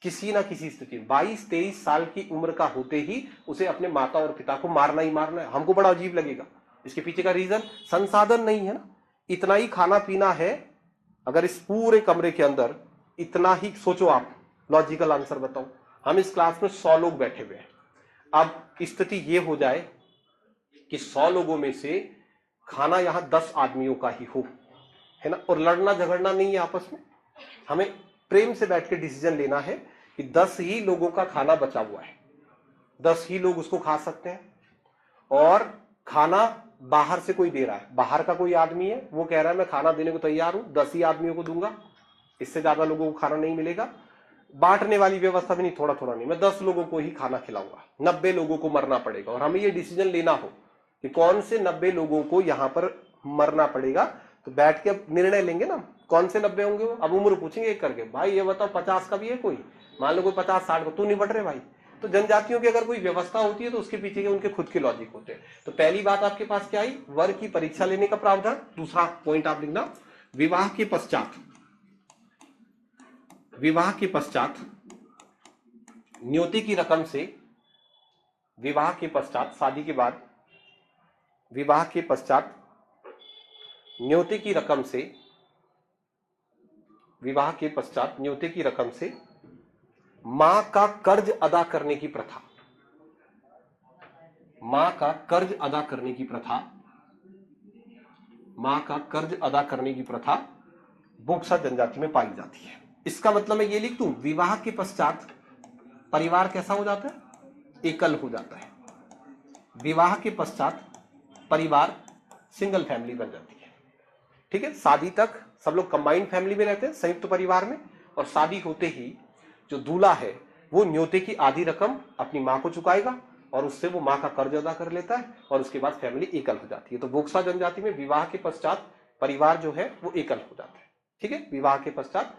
किसी ना किसी स्थिति। 22-23 साल की उम्र का होते ही उसे अपने माता और पिता को मारना ही मारना है। हमको बड़ा अजीब लगेगा, इसके पीछे का रीजन संसाधन नहीं है ना, इतना ही खाना पीना है। अगर इस पूरे कमरे के अंदर इतना ही, सोचो आप, लॉजिकल आंसर बताओ, हम इस क्लास में 100 लोग बैठे हुए हैं, अब स्थिति ये हो जाए कि 100 लोगों में से खाना यहां 10 आदमियों का ही हो, है ना, और लड़ना झगड़ना नहीं है आपस में, हमें प्रेम से बैठ के डिसीजन लेना है कि 10 ही लोगों का खाना बचा हुआ है, 10 ही लोग उसको खा सकते हैं, और खाना बाहर से कोई दे रहा है, बाहर का कोई आदमी है वो कह रहा है मैं खाना देने को तैयार हूं, 10 ही आदमियों को दूंगा, इससे ज्यादा लोगों को खाना नहीं मिलेगा। बांटने वाली व्यवस्था भी नहीं, थोड़ा थोड़ा नहीं, मैं 10 लोगों को ही खाना खिलाऊंगा, 90 लोगों को मरना पड़ेगा, और हमें ये डिसीजन लेना हो कि कौन से 90 लोगों को यहां पर मरना पड़ेगा, तो बैठ के अब निर्णय लेंगे ना कौन से 90 होंगे वो। अब उम्र पूछेंगे एक करके, भाई ये बताओ 50 का भी है कोई, मान लो कोई 50-60 का, तू नहीं बढ़ रहे भाई। तो जनजातियों की अगर कोई व्यवस्था होती है तो उसके पीछे के उनके खुद के लॉजिक होते हैं। तो पहली बात आपके पास क्या आई, वर की परीक्षा लेने का प्रावधान। दूसरा पॉइंट आप लिखना, विवाह के पश्चात, विवाह के पश्चात न्योते की रकम से, विवाह के पश्चात शादी के बाद, विवाह के पश्चात न्योते की रकम से, विवाह के पश्चात न्योते की रकम से मां का कर्ज अदा करने की प्रथा, मां का कर्ज अदा करने की प्रथा, मां का कर्ज अदा करने की प्रथा बोक्सा जनजाति में पाई जाती है। इसका मतलब मैं ये लिख दूं, विवाह के पश्चात परिवार कैसा हो जाता है, एकल हो जाता है। विवाह के पश्चात परिवार सिंगल फैमिली बन जाती है। ठीक है, शादी तक सब लोग कंबाइंड फैमिली में रहते हैं, संयुक्त परिवार में, और शादी होते ही जो दूल्हा है वो न्योते की आधी रकम अपनी मां को चुकाएगा और उससे वो मां का कर्ज अदा कर लेता है, और उसके बाद फैमिली एकल हो जाती है। तो बोक्सा जनजाति में विवाह के पश्चात परिवार जो है वो एकल हो जाता है। ठीक है, विवाह के पश्चात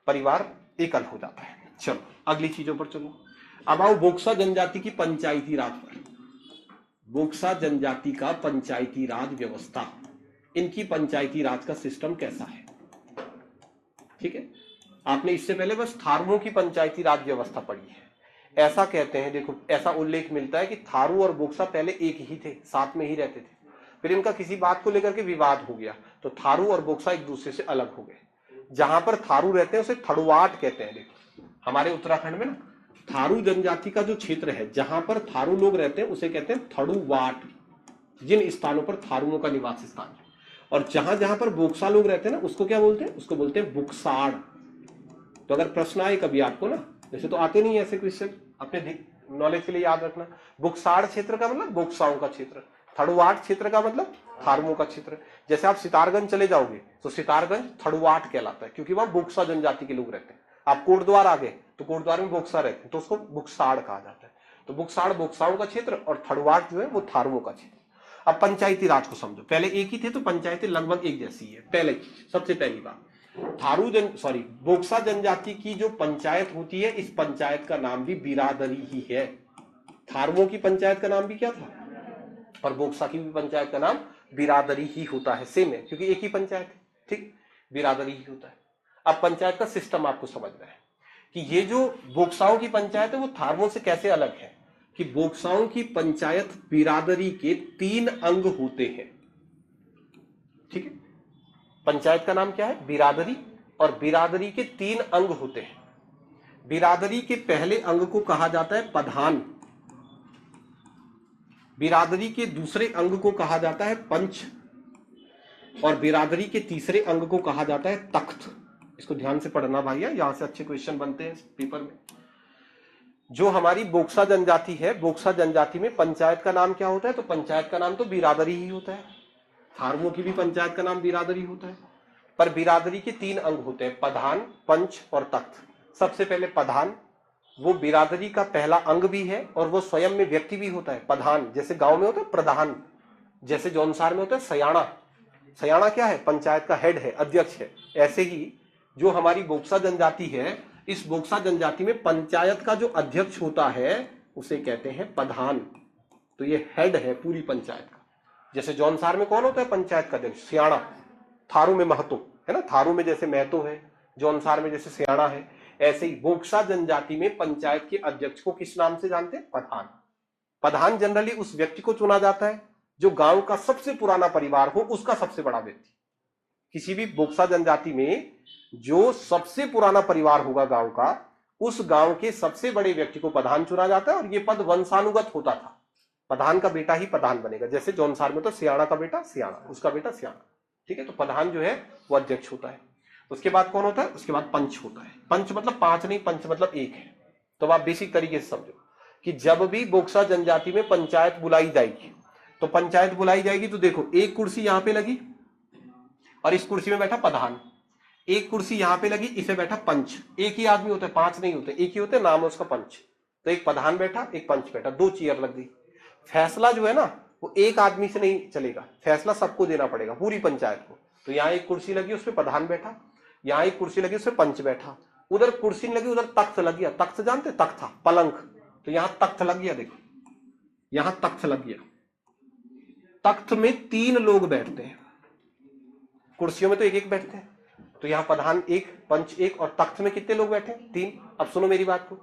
परिवार एकल हो जाता है। चलो अगली चीजों पर चलो। अब आओ बोक्सा जनजाति की पंचायती राज पर। बोक्सा जनजाति का पंचायती राज व्यवस्था, इनकी पंचायती राज का सिस्टम कैसा है। ठीक है, आपने इससे पहले बस थारुओं की पंचायती राज व्यवस्था पढ़ी है। ऐसा कहते हैं, देखो ऐसा उल्लेख मिलता है कि थारू और बोक्सा पहले एक ही थे, साथ में ही रहते थे, फिर इनका किसी बात को लेकर के विवाद हो गया तो थारू और बोक्सा एक दूसरे से अलग हो गए। जहां पर थारू रहते हैं उसे थड़ुवाट कहते हैं। देखो हमारे उत्तराखंड में ना थारू जनजाति का जो क्षेत्र है जहां पर थारू लोग रहते हैं उसे कहते हैं थड़ुवाट, जिन स्थानों पर थारुओं का निवास स्थान है। और जहां जहां पर बोक्सा लोग रहते हैं ना उसको क्या बोलते हैं, उसको बोलते हैं बुक्साड़। तो अगर प्रश्न आए कभी आपको ना, जैसे तो आते नहीं ऐसे क्वेश्चन, अपने नॉलेज के लिए याद रखना, बुक्साड़ क्षेत्र का मतलब बोक्साओं का क्षेत्र, थड़ुवाट क्षेत्र का मतलब थारुओं का क्षेत्र। जैसे आप सितारगंज चले जाओगे तो सितारगंज थड़ुवाट कहलाता है क्योंकि वहां बोक्सा जनजाति के लोग रहते हैं। आप कोटद्वार आ गए तो कोटद्वार में बोक्सा रहते हैं तो उसको बुक्साड़ कहा जाता है। तो बुक्साड़ बोक्साओं का क्षेत्र और थड़ुवाट जो है वो थारुओं का क्षेत्र। अब पंचायती राज को समझो, पहले एक ही थे तो पंचायतें लगभग एक जैसी है। पहले सबसे पहली बात, बोक्सा जनजाति की जो पंचायत होती है इस पंचायत का नाम भी बिरादरी ही है। थारुओं की पंचायत का नाम भी क्या था और बोक्सा की भी पंचायत का नाम बिरादरी ही होता है, सेम है क्योंकि एक ही पंचायत है। ठीक, बिरादरी ही होता है। अब पंचायत का सिस्टम आपको समझना है कि ये जो बोक्साओं की पंचायत है वो थारुओं से कैसे अलग है, कि बोक्साओं की पंचायत बिरादरी के 3 अंग होते हैं। ठीक है, पंचायत का नाम क्या है, बिरादरी, और बिरादरी के 3 अंग होते हैं। बिरादरी के पहले अंग को कहा जाता है प्रधान, बिरादरी के दूसरे अंग को कहा जाता है पंच, और बिरादरी के तीसरे अंग को कहा जाता है तख्त। इसको ध्यान से पढ़ना भैया, यहां से अच्छे क्वेश्चन बनते हैं पेपर में। जो हमारी बोक्सा जनजाति है, बोक्सा जनजाति में पंचायत का नाम क्या होता है, तो पंचायत का नाम तो बिरादरी ही होता है। थारुओं की भी पंचायत का नाम बिरादरी होता है, पर बिरादरी के 3 अंग होते हैं, प्रधान, पंच और तख्त। सबसे पहले प्रधान, वो बिरादरी का पहला अंग भी है और वो स्वयं में व्यक्ति भी होता है। प्रधान जैसे गांव में होता है प्रधान, जैसे जौनसार में होता है सयाना। सयाना क्या है, पंचायत का हेड है, अध्यक्ष है। ऐसे ही जो हमारी बोक्सा जनजाति है, इस बोक्सा जनजाति में पंचायत का जो अध्यक्ष होता है उसे कहते हैं प्रधान। तो ये हेड है पूरी पंचायत का। जैसे जौनसार में कौन होता है पंचायत का अध्यक्ष, सियाणा। थारू में महतो है ना, थारू में जैसे महतो है, जौनसार में जैसे सियाणा है, ऐसे ही बोक्सा जनजाति में पंचायत के अध्यक्ष को किस नाम से जानते हैं, प्रधान। प्रधान जनरली उस व्यक्ति को चुना जाता है जो गांव का सबसे पुराना परिवार हो, उसका सबसे बड़ा व्यक्ति। किसी भी बोक्सा जनजाति में जो सबसे पुराना परिवार होगा गांव का, उस गांव के सबसे बड़े व्यक्ति को प्रधान चुना जाता है और यह पद वंशानुगत होता था। प्रधान का बेटा ही प्रधान बनेगा, जैसे जौनसार में तो सियाणा का बेटा सियाणा, उसका बेटा सियाणा। ठीक है, तो प्रधान जो है वो अध्यक्ष होता है। उसके बाद कौन होता है, उसके बाद पंच होता है। पंच मतलब 5 नहीं, पंच मतलब 1 है। तो आप बेसिक तरीके से समझो कि जब भी बोक्सा जनजाति में पंचायत बुलाई जाएगी, तो पंचायत बुलाई जाएगी तो देखो एक कुर्सी यहां पे लगी और इस कुर्सी में बैठा प्रधान, एक कुर्सी यहां पे लगी, इसे बैठा पंच, एक ही आदमी होता है, 5 नहीं होते, एक ही होते, नाम है उसका पंच। तो एक प्रधान बैठा, एक पंच बैठा, 2 चेयर लग गई। फैसला जो है ना वो एक आदमी से नहीं चलेगा, फैसला सबको देना पड़ेगा, पूरी पंचायत को। तो यहाँ एक कुर्सी लगी, उसपे प्रधान बैठा, यहाँ एक कुर्सी लगी, उसपे पंच बैठा, उधर कुर्सी लगी, उधर तख्त लग गया। तख्त जानते, तख्त था पलंग, तो यहाँ तख्त लग गया। देखो यहां तख्त लग गया। तख्त में 3 लोग बैठते हैं, कुर्सियों में तो एक एक बैठते हैं। तो यहां प्रधान एक, पंच एक, और तख्त में कितने लोग बैठे हैं? 3। अब सुनो मेरी बात को,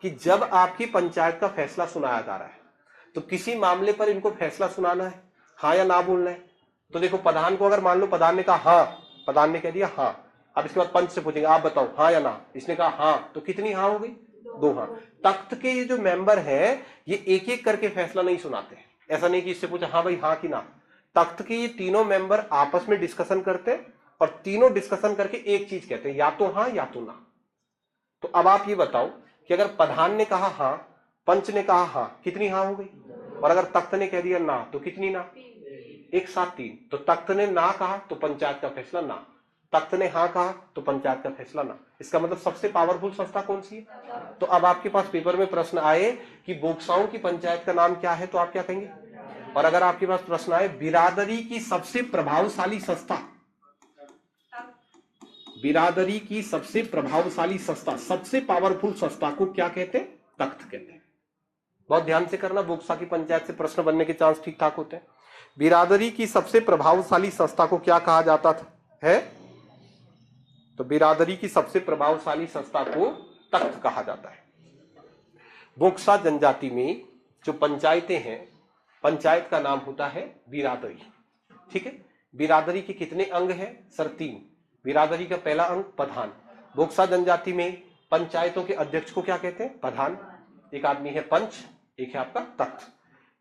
कि जब आपकी पंचायत का फैसला सुनाया जा रहा है तो किसी मामले पर इनको फैसला सुनाना है, हाँ या ना बोलना है। तो देखो प्रधान को अगर मान लो प्रधान ने कहा हाँ, प्रधान ने कह दिया हाँ, अब इसके बाद पंच से पूछेंगे आप बताओ हाँ या ना, इसने कहा हाँ, तो कितनी हाँ हो गई? 2 हाँ। तख्त के ये जो मेंबर है ये एक एक करके फैसला नहीं सुनाते, ऐसा नहीं कि इससे पूछा हाँ भाई हाँ कि ना। तख्त के ये तीनों मेंबर आपस में डिस्कशन करते हैं और तीनों डिस्कशन करके एक चीज कहते हैं, या तो हाँ या तो ना। तो अब आप ये बताओ कि अगर प्रधान ने कहा हाँ, पंच ने कहा हाँ, कितनी हाँ हो गई? और अगर तख्त ने कह दिया ना, तो कितनी ना? एक साथ 3। तो तख्त ने ना कहा तो पंचायत का फैसला ना, तख्त ने हाँ कहा तो पंचायत का फैसला ना। इसका मतलब सबसे पावरफुल संस्था कौन सी है? तो अब आपके पास पेपर में प्रश्न आए कि बोक्साओं की पंचायत का नाम क्या है, तो आप क्या कहेंगे? और अगर आपके पास प्रश्न आए बिरादरी की सबसे प्रभावशाली संस्था, बिरादरी की सबसे प्रभावशाली संस्था, सबसे पावरफुल संस्था को क्या कहते हैं? तख्त कहते हैं। बहुत ध्यान से करना, बोक्सा की पंचायत से प्रश्न बनने के चांस ठीक ठाक होते हैं। बिरादरी की सबसे प्रभावशाली संस्था को क्या कहा जाता है? तो बिरादरी की सबसे प्रभावशाली संस्था को तख्त कहा जाता है। बोक्सा जनजाति में जो पंचायतें हैं, पंचायत का नाम होता है बिरादरी। ठीक है, बिरादरी के कितने अंग हैं? सर 3। बिरादरी का पहला अंग प्रधान। बोक्सा जनजाति में पंचायतों के अध्यक्ष को क्या कहते हैं? प्रधान। एक आदमी है पंच, एक है आपका तख्त।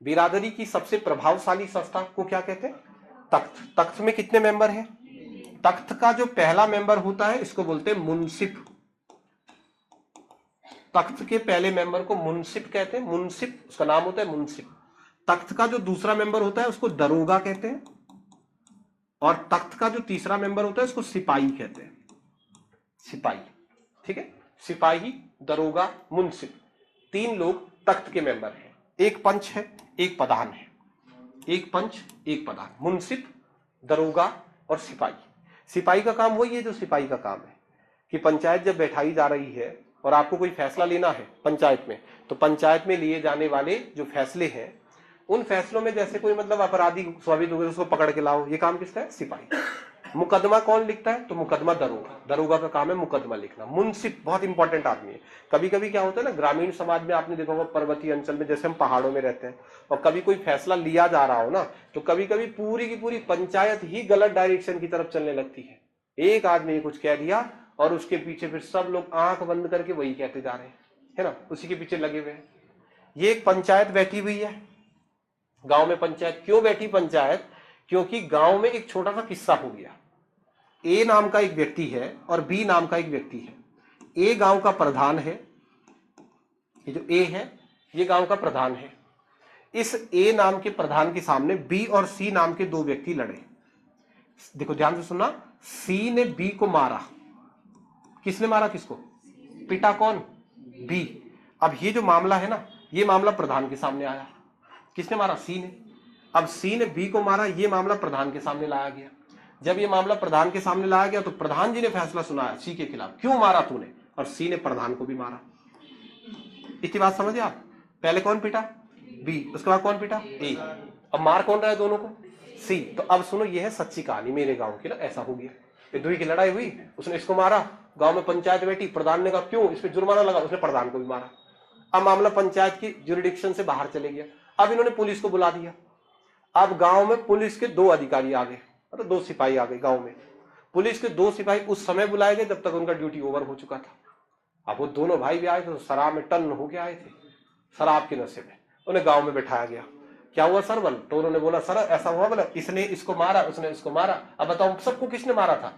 बिरादरी की सबसे प्रभावशाली संस्था को क्या कहते हैं? तख्त। तख्त में कितने मेंबर हैं? तख्त का जो पहला मेंबर होता है इसको बोलते हैं मुंसिफ। तख्त के पहले मेंबर को मुंसिफ कहते हैं, मुंसिफ उसका नाम होता है मुंसिफ। तख्त का जो दूसरा मेंबर होता है उसको दरोगा कहते हैं, और तख्त का जो तीसरा मेंबर होता है उसको सिपाही कहते हैं। सिपाही, ठीक है, सिपाही, दरोगा, मुंसिफ, 3 लोग तख्त के मेंबर हैं। एक पंच है, एक प्रधान है, एक पंच एक प्रधान, मुंसिफ, दरोगा और सिपाही। सिपाही का काम वही है जो सिपाही का काम है कि पंचायत जब बैठाई जा रही है और आपको कोई फैसला लेना है पंचायत में, तो पंचायत में लिए जाने वाले जो फैसले हैं उन फैसलों में जैसे कोई मतलब अपराधी साबित हो गए उसको पकड़ के लाओ, ये काम किसका है? सिपाही। मुकदमा कौन लिखता है? तो मुकदमा दरोगा। दरोगा का काम है मुकदमा लिखना। मुंसिफ बहुत इंपॉर्टेंट आदमी है। कभी कभी क्या होता है ना, ग्रामीण समाज में आपने देखा होगा, पर्वतीय अंचल में जैसे हम पहाड़ों में रहते हैं और कभी कोई फैसला लिया जा रहा हो ना, तो कभी कभी पूरी की पूरी पंचायत ही गलत डायरेक्शन की तरफ चलने लगती है। एक आदमी ने कुछ कह दिया और उसके पीछे फिर सब लोग आंख बंद करके वही कहते जा रहे हैं, है ना, उसी के पीछे लगे हुए हैं। ये एक पंचायत बैठी हुई है गांव में। पंचायत क्यों बैठी? पंचायत क्योंकि गांव में एक छोटा सा किस्सा हो गया। ए नाम का एक व्यक्ति है और बी नाम का एक व्यक्ति है। ए गांव का प्रधान है, ये जो ए है ये गांव का प्रधान है। इस ए नाम के प्रधान के सामने बी और सी नाम के 2 व्यक्ति लड़े। देखो ध्यान से सुनना, सी ने बी को मारा। किसने मारा? किसको? पिटा कौन? बी। अब ये जो मामला है ना, ये मामला प्रधान के सामने आया। किसने मारा? सी ने। अब सी ने बी को मारा, ये मामला प्रधान के सामने लाया गया। जब ये मामला प्रधान के सामने लाया गया तो प्रधान जी ने फैसला सुनाया सी के खिलाफ, क्यों मारा तूने, और सी ने प्रधान को भी मारा। इतनी बात समझे आप? पहले कौन पिटा? बी, उसके बाद कौन पिटा? ए। अब मार कौन रहा है दोनों को? सी। तो अब सुनो, ये है सच्ची कहानी मेरे गांव की ना। ऐसा हो गया, ये 2 की लड़ाई हुई, उसने इसको मारा, गांव में पंचायत बैठी, प्रधान ने कहा क्यों, इस पे जुर्माना लगा, उसने प्रधान को भी मारा। अब मामला पंचायत की ज्यूरिडिक्शन से बाहर चले गया। अब इन्होंने पुलिस को बुला दिया। अब गांव में पुलिस के 2 अधिकारी आ गए, मतलब 2 सिपाही आ गए गांव में। पुलिस के 2 सिपाही उस समय बुलाए गए जब तक उनका ड्यूटी ओवर हो चुका था। अब वो दोनों भाई भी आए थे, तो शराब में टन होके आए थे, शराब के नशे में। उन्हें गांव में बैठाया गया। क्या हुआ सर? बल तो उन्होंने बोला सर ऐसा हुआ, बोला इसने इसको मारा, उसने इसको मारा। अब बताओ सबको किसने मारा था?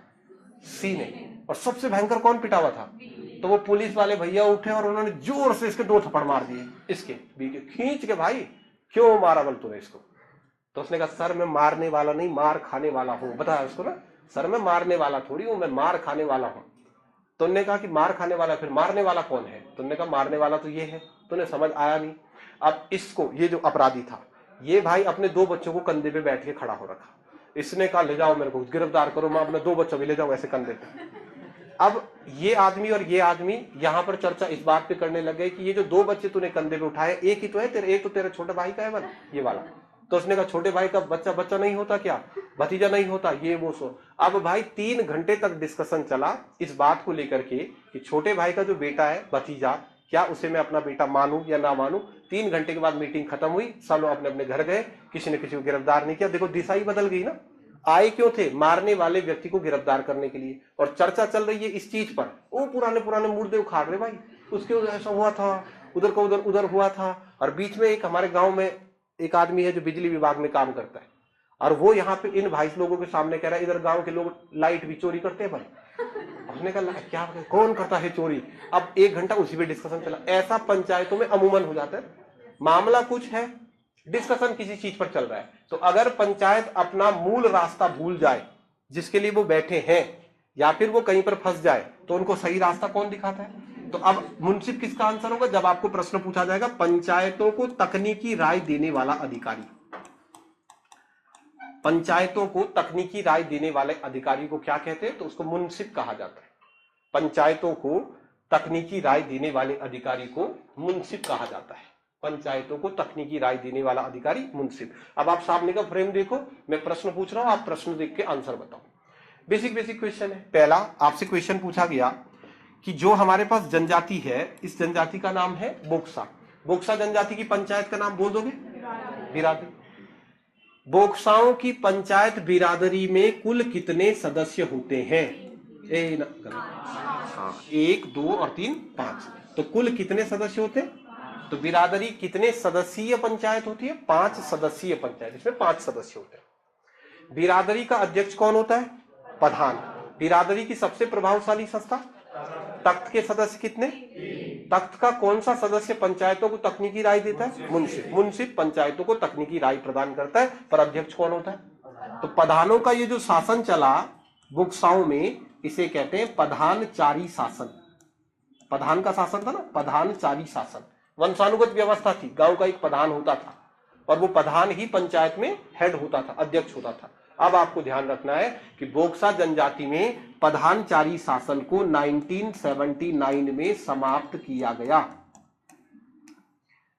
सी ने। और सबसे भयंकर कौन पिटा हुआ था? तो वो पुलिस वाले भैया उठे और उन्होंने जोर से इसके 2 थप्पड़ मार दिए, इसके बी के, खींच के। भाई क्यों मारा बल तूने इसको? तो उसने कहा सर मैं मारने वाला नहीं, मार खाने वाला हूं। बताया उसको ना, सर मैं मारने वाला थोड़ी हूं, मैं मार खाने वाला हूं। तो उन्होंने कहा कि मार खाने वाला, फिर मारने वाला कौन है? तो उन्होंने कहा मारने वाला तो ये है। तो उन्हें समझ आया नहीं। अब इसको, ये जो अपराधी था, ये भाई अपने 2 बच्चों को कंधे पे बैठ के खड़ा हो रखा। इसने कहा ले जाओ मेरे को, गिरफ्तार करो, मैं अपने 2 बच्चों भी ले जाऊं ऐसे कंधे पे। अब ये आदमी और ये आदमी यहां पर चर्चा इस बात पे करने लगे कि ये जो 2 बच्चे तूने कंधे पे उठाए, एक ही तो है तेरे, एक तो तेरे छोटे भाई का है वाला, ये वाला। तो उसने कहा छोटे भाई का बच्चा नहीं होता क्या, भतीजा नहीं होता, ये वो सो। अब भाई 3 घंटे तक डिस्कशन चला इस बात को लेकर के कि छोटे भाई का जो बेटा है, भतीजा, क्या उसे मैं अपना बेटा मानूं या ना मानूं। 3 घंटे के बाद मीटिंग खत्म हुई, सब लोग अपने अपने घर गए, किसी ने किसी को गिरफ्तार नहीं किया। देखो दिशा ही बदल गई ना। आए क्यों थे? मारने वाले व्यक्ति को गिरफ्तार करने के लिए। और चर्चा चल रही है इस चीज पर, वो पुराने मुर्दे उखाड़ रहे भाई, उसके ऐसा हुआ था, उधर का उधर हुआ था। और बीच में एक हमारे गांव में एक आदमी है जो बिजली विभाग में काम करता है, और वो यहाँ पे इन भाई लोगों के सामने कह रहा है इधर गांव के लोग लाइट भी चोरी करते हैं भाई। हमने कहा क्या, कौन करता है चोरी? अब 1 घंटा उसी पे डिस्कशन चला। ऐसा पंचायतों में अमूमन हो जाता है, मामला कुछ है, डिस्कशन किसी चीज पर चल रहा है। तो अगर पंचायत अपना मूल रास्ता भूल जाए जिसके लिए वो बैठे हैं, या फिर वो कहीं पर फंस जाए, तो उनको सही रास्ता कौन दिखाता है? तो अब मुंसिफ किसका आंसर होगा जब आपको प्रश्न पूछा जाएगा? पंचायतों को तकनीकी राय देने वाला अधिकारी। पंचायतों को तकनीकी राय देने वाले अधिकारी को क्या कहते हैं? तो उसको मुंसिफ कहा जाता है। पंचायतों को तकनीकी राय देने वाले अधिकारी को मुंसिफ कहा जाता है। पंचायतों को तकनीकी राय देने वाला अधिकारी मुंसिफ। अब आप सामने का फ्रेम देखो, मैं प्रश्न पूछ रहा हूं, आप प्रश्न देख के आंसर बताओ। बेसिक क्वेश्चन है। पहला आपसे क्वेश्चन पूछा गया कि जो हमारे पास जनजाति है, इस जनजाति का नाम है बोक्सा। बोक्सा जनजाति की पंचायत का नाम बोल दोगे? बिरादरी। बोक्साओं की पंचायत बिरादरी में कुल कितने सदस्य होते हैं? 1, 2 और 3, 5। तो कुल कितने सदस्य होते हैं? तो बिरादरी कितने सदस्यीय पंचायत होती है? 5 सदस्यीय पंचायत, इसमें 5 सदस्य होते हैं। बिरादरी का अध्यक्ष कौन होता है? प्रधान। बिरादरी की सबसे प्रभावशाली संस्था? तख्त के सदस्य कितने? तख्त का कौन सा सदस्य पंचायतों को तकनीकी राय देता है? मुंसिफ। मुंसिफ पंचायतों को तकनीकी राय प्रदान करता है, पर अध्यक्ष कौन होता है? तो प्रधानों का ये जो शासन चला बोक्साओं में, इसे कहते हैं प्रधानचारी शासन। प्रधान का शासन था ना, प्रधानचारी शासन। वंशानुगत व्यवस्था थी, गांव का एक प्रधान होता था और वो प्रधान ही पंचायत में हेड होता था, अध्यक्ष होता था। अब आपको ध्यान रखना है कि बोक्सा जनजाति में प्रधानचारी शासन को 1979 में समाप्त किया गया।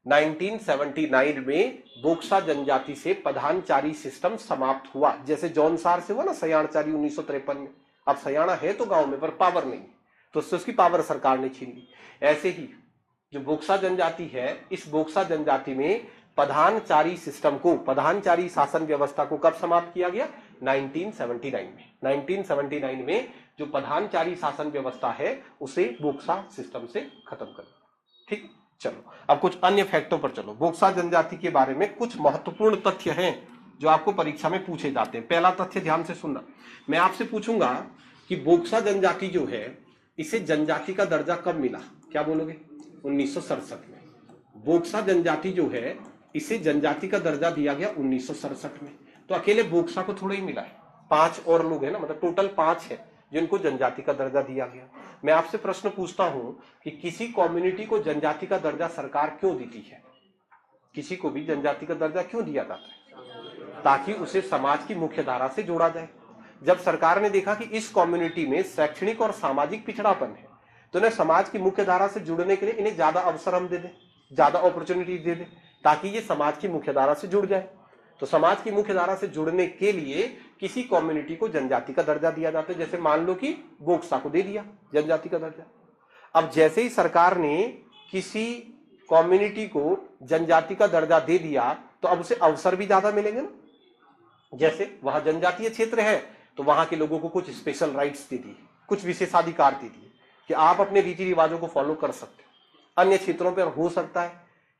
1979 में बोक्सा जनजाति से प्रधानचारी सिस्टम समाप्त हुआ। जैसे जौनसार से हुआ ना सयाणचारी 1953 में। अब सयाणा है तो गांव में, पर पावर नहीं, तो उसकी पावर सरकार ने छीन ली। ऐसे ही जो बोक्सा जनजाति है, इस बोक्सा जनजाति में प्रधानचारी सिस्टम को, प्रधानचारी शासन व्यवस्था को कब समाप्त किया गया? 1979 में। 1979 में जो प्रधानचारी शासन व्यवस्था है उसे बोक्सा सिस्टम से खत्म कर दिया। ठीक, चलो अब कुछ अन्य फैक्टों पर चलो। बोक्सा जनजाति के बारे में कुछ महत्वपूर्ण तथ्य हैं जो आपको परीक्षा में पूछे जाते हैं। पहला तथ्य ध्यान से सुनना, मैं आपसे पूछूंगा कि बोक्सा जनजाति जो है, इसे जनजाति का दर्जा कब मिला? क्या बोलोगे? 1967 में। बोक्सा जनजाति जो है, इसे जनजाति का दर्जा दिया गया 1967 में। तो अकेले बोक्सा को थोड़ा ही मिला है, 5 और लोग हैं ना, मतलब टोटल 5 है जिनको जनजाति का दर्जा दिया गया। मैं आपसे प्रश्न पूछता हूं कि किसी कम्युनिटी को जनजाति का दर्जा सरकार क्यों देती है? किसी को भी जनजाति का दर्जा क्यों दिया जाता है? ताकि उसे समाज की मुख्य धारा से जोड़ा जाए। जब सरकार ने देखा कि इस कम्युनिटी में शैक्षणिक और सामाजिक पिछड़ापन है, तो इन्हें समाज की मुख्य धारा से जुड़ने के लिए इन्हें ज्यादा अवसर हम दे दें, ज्यादा अपॉर्चुनिटी दे दें, ताकि ये समाज की मुख्य धारा से जुड़ जाए। तो समाज की मुख्य धारा से जुड़ने के लिए किसी कम्युनिटी को जनजाति का दर्जा दिया जाता है। जैसे मान लो कि बोक्सा को दे दिया जनजाति का दर्जा। अब जैसे ही सरकार ने किसी कम्युनिटी को जनजाति का दर्जा दे दिया, तो अब उसे अवसर भी ज्यादा मिलेंगे ना। जैसे वहां जनजातीय क्षेत्र है तो वहां के लोगों को कुछ स्पेशल राइट्स दे दिए, कुछ विशेषाधिकार दे दिए कि आप अपने रीति रिवाजों को फॉलो कर सकते हो। अन्य क्षेत्रों पर हो सकता है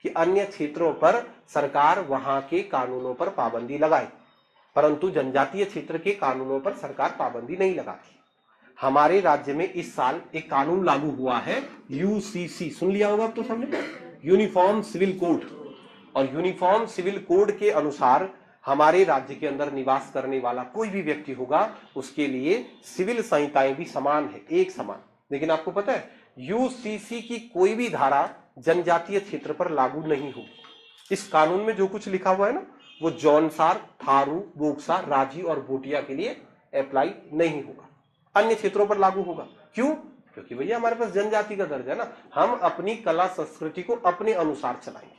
कि अन्य क्षेत्रों पर सरकार वहां के कानूनों पर पाबंदी लगाए, परंतु जनजातीय क्षेत्र के कानूनों पर सरकार पाबंदी नहीं लगाती। हमारे राज्य में इस साल एक कानून लागू हुआ है, यूसीसी, सुन लिया होगा अब तो सबने, यूनिफॉर्म सिविल कोड। और यूनिफॉर्म सिविल कोड के अनुसार हमारे राज्य के अंदर निवास करने वाला कोई भी व्यक्ति होगा उसके लिए सिविल संहिताएं भी समान है, एक समान। लेकिन आपको पता है यूसीसी की कोई भी धारा जनजातीय क्षेत्र पर लागू नहीं होगी। इस कानून में जो कुछ लिखा हुआ है ना वो जौनसार, थारू, बोक्सा, राजी और भोटिया के लिए अप्लाई नहीं होगा, अन्य क्षेत्रों पर लागू होगा। क्यों? क्योंकि भैया हमारे पास जनजाति का दर्जा है ना, हम अपनी कला संस्कृति को अपने अनुसार चलाएंगे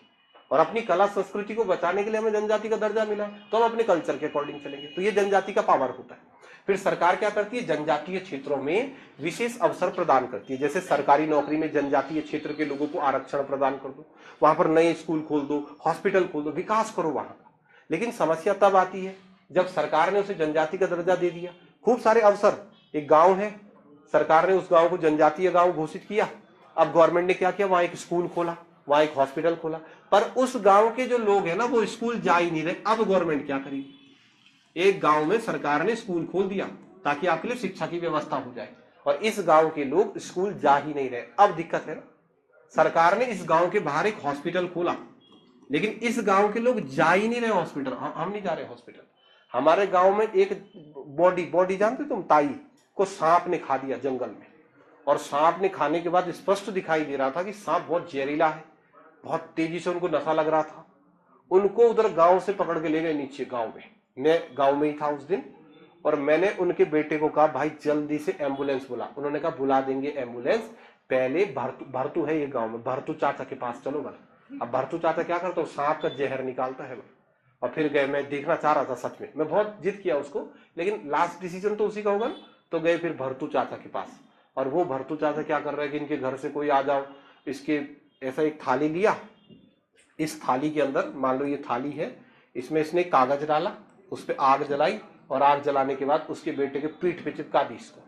और अपनी कला संस्कृति को बचाने के लिए हमें जनजाति का दर्जा मिला तो हम अपने कल्चर के अकॉर्डिंग चलेंगे। तो ये जनजाति का पावर होता है। फिर सरकार क्या करती है, जनजातीय क्षेत्रों में विशेष अवसर प्रदान करती है। जैसे सरकारी नौकरी में जनजातीय क्षेत्र के लोगों को आरक्षण प्रदान कर दो, वहां पर नए स्कूल खोल दो, हॉस्पिटल खोल दो, विकास करो वहां का। लेकिन समस्या तब आती है जब सरकार ने उसे जनजाति का दर्जा दे दिया, खूब सारे अवसर, एक गांव है, सरकार ने उस गांव को जनजातीय गांव घोषित किया। अब गवर्नमेंट ने क्या किया, वहां एक स्कूल खोला, वहां एक हॉस्पिटल खोला, पर उस गांव के जो लोग हैं ना वो स्कूल जा ही नहीं रहे। अब गवर्नमेंट क्या करेगी, एक गांव में सरकार ने स्कूल खोल दिया ताकि आपके लिए शिक्षा की व्यवस्था हो जाए और इस गांव के लोग स्कूल जा ही नहीं रहे। अब दिक्कत है ना, सरकार ने इस गांव के बाहर एक हॉस्पिटल खोला लेकिन इस गांव के लोग जा ही नहीं रहे हॉस्पिटल। हम नहीं जा रहे हॉस्पिटल। हमारे गांव में एक बॉडी जानते तुम, ताई को सांप ने खा दिया जंगल में, और सांप ने खाने के बाद स्पष्ट दिखाई दे रहा था कि सांप बहुत जहरीला है, बहुत तेजी से उनको नशा लग रहा था। उनको उधर गांव से पकड़ के ले गए नीचे गांव में। मैं गांव में ही था उस दिन और मैंने उनके बेटे को कहा भाई जल्दी से एम्बुलेंस बुला। उन्होंने कहा बुला देंगे एम्बुलेंस, पहले भरतू है ये गांव में, भरतू चाचा के पास चलो बना। अब भरतू चाचा क्या करता है, सांप का जहर निकालता है। और फिर गए, मैं देखना चाह रहा था सच में, मैं बहुत जिद किया उसको, लेकिन लास्ट डिसीजन तो उसी का होगा ना। तो गए फिर भरतू चाचा के पास, और वो भरतू चाचा क्या कर रहे हैं कि इनके घर से कोई आ जाओ, इसके ऐसा एक थाली लिया, इस थाली के अंदर मान लो ये थाली है, इसमें इसने कागज डाला, उस पर आग जलाई और आग जलाने के बाद उसके बेटे के पीठ पे चिपका दी इसको।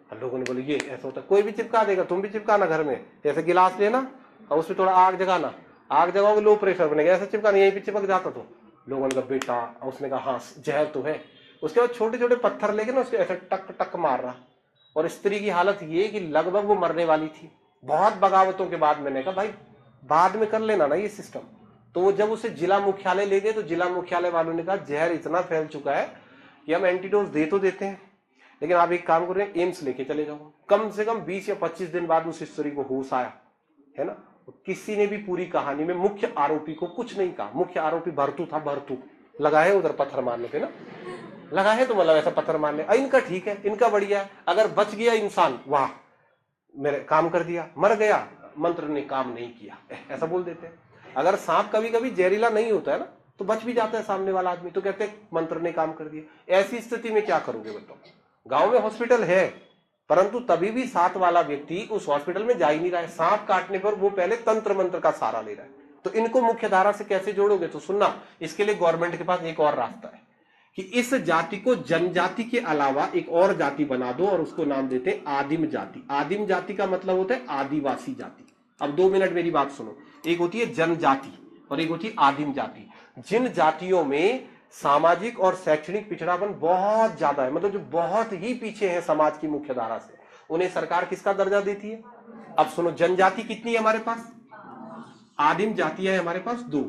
और लोगों ने बोले ये ऐसा होता, कोई भी चिपका देगा, तुम भी चिपकाना घर में, ऐसे गिलास लेना और उसमें थोड़ा आग जगाना, आग जगाओगे लो प्रेशर बनेगा, ऐसा चिपकाना, यहीं पे चिपक जाता। तो लोगों ने कहा बेटा, उसने कहा हाँ जहर तो है। उसके बाद छोटे छोटे पत्थर लेके ना उसके ऐसे टक टक मार रहा, और स्त्री की हालत ये कि लगभग वो मरने वाली थी। बहुत बगावतों के बाद मैंने कहा भाई बाद में कर लेना ना ये सिस्टम। तो वो जब उसे जिला मुख्यालय ले गए तो जिला मुख्यालय वालों ने कहा जहर इतना फैल चुका है कि हम एंटीडोज दे तो देते हैं, लेकिन आप एक काम करें एम्स लेके चले जाओ। कम से कम 20 या 25 दिन बाद उस स्त्री को होश आया, है ना। किसी ने भी पूरी कहानी में मुख्य आरोपी को कुछ नहीं कहा। मुख्य आरोपी भरतू था, भरतू लगा है उधर पत्थर मारने पे ना, लगा है तो मतलब ऐसा पत्थर मारने, इनका ठीक है, इनका बढ़िया है। अगर बच गया इंसान, वाह मेरे काम कर दिया, मर गया मंत्र ने काम नहीं किया, ऐसा बोल देते हैं। अगर सांप कभी कभी जहरीला नहीं होता है ना तो बच भी जाता है सामने वाला आदमी, तो कहते हैं मंत्र ने काम कर दिया। ऐसी स्थिति में क्या करोगे बताओ। गांव में हॉस्पिटल है परंतु तभी भी साथ वाला व्यक्ति उस हॉस्पिटल में जा ही नहीं रहा है। सांप काटने पर वो पहले तंत्र मंत्र का सहारा ले रहा है। तो इनको मुख्य धारा से कैसे जोड़ोगे, तो सुनना, इसके लिए गवर्नमेंट के पास एक और रास्ता है कि इस जाति को जनजाति के अलावा एक और जाति बना दो और उसको नाम देते हैं आदिम जाति। आदिम जाति का मतलब होता है आदिवासी जाति। अब 2 मिनट मेरी बात सुनो, एक होती है जनजाति और एक होती है आदिम जाति। जिन जातियों में सामाजिक और शैक्षणिक पिछड़ापन बहुत ज्यादा है, मतलब जो बहुत ही पीछे है समाज की मुख्य धारा से, उन्हें सरकार किसका दर्जा देती है। अब सुनो, जनजाति कितनी है हमारे पास, आदिम जातियां है हमारे पास 2,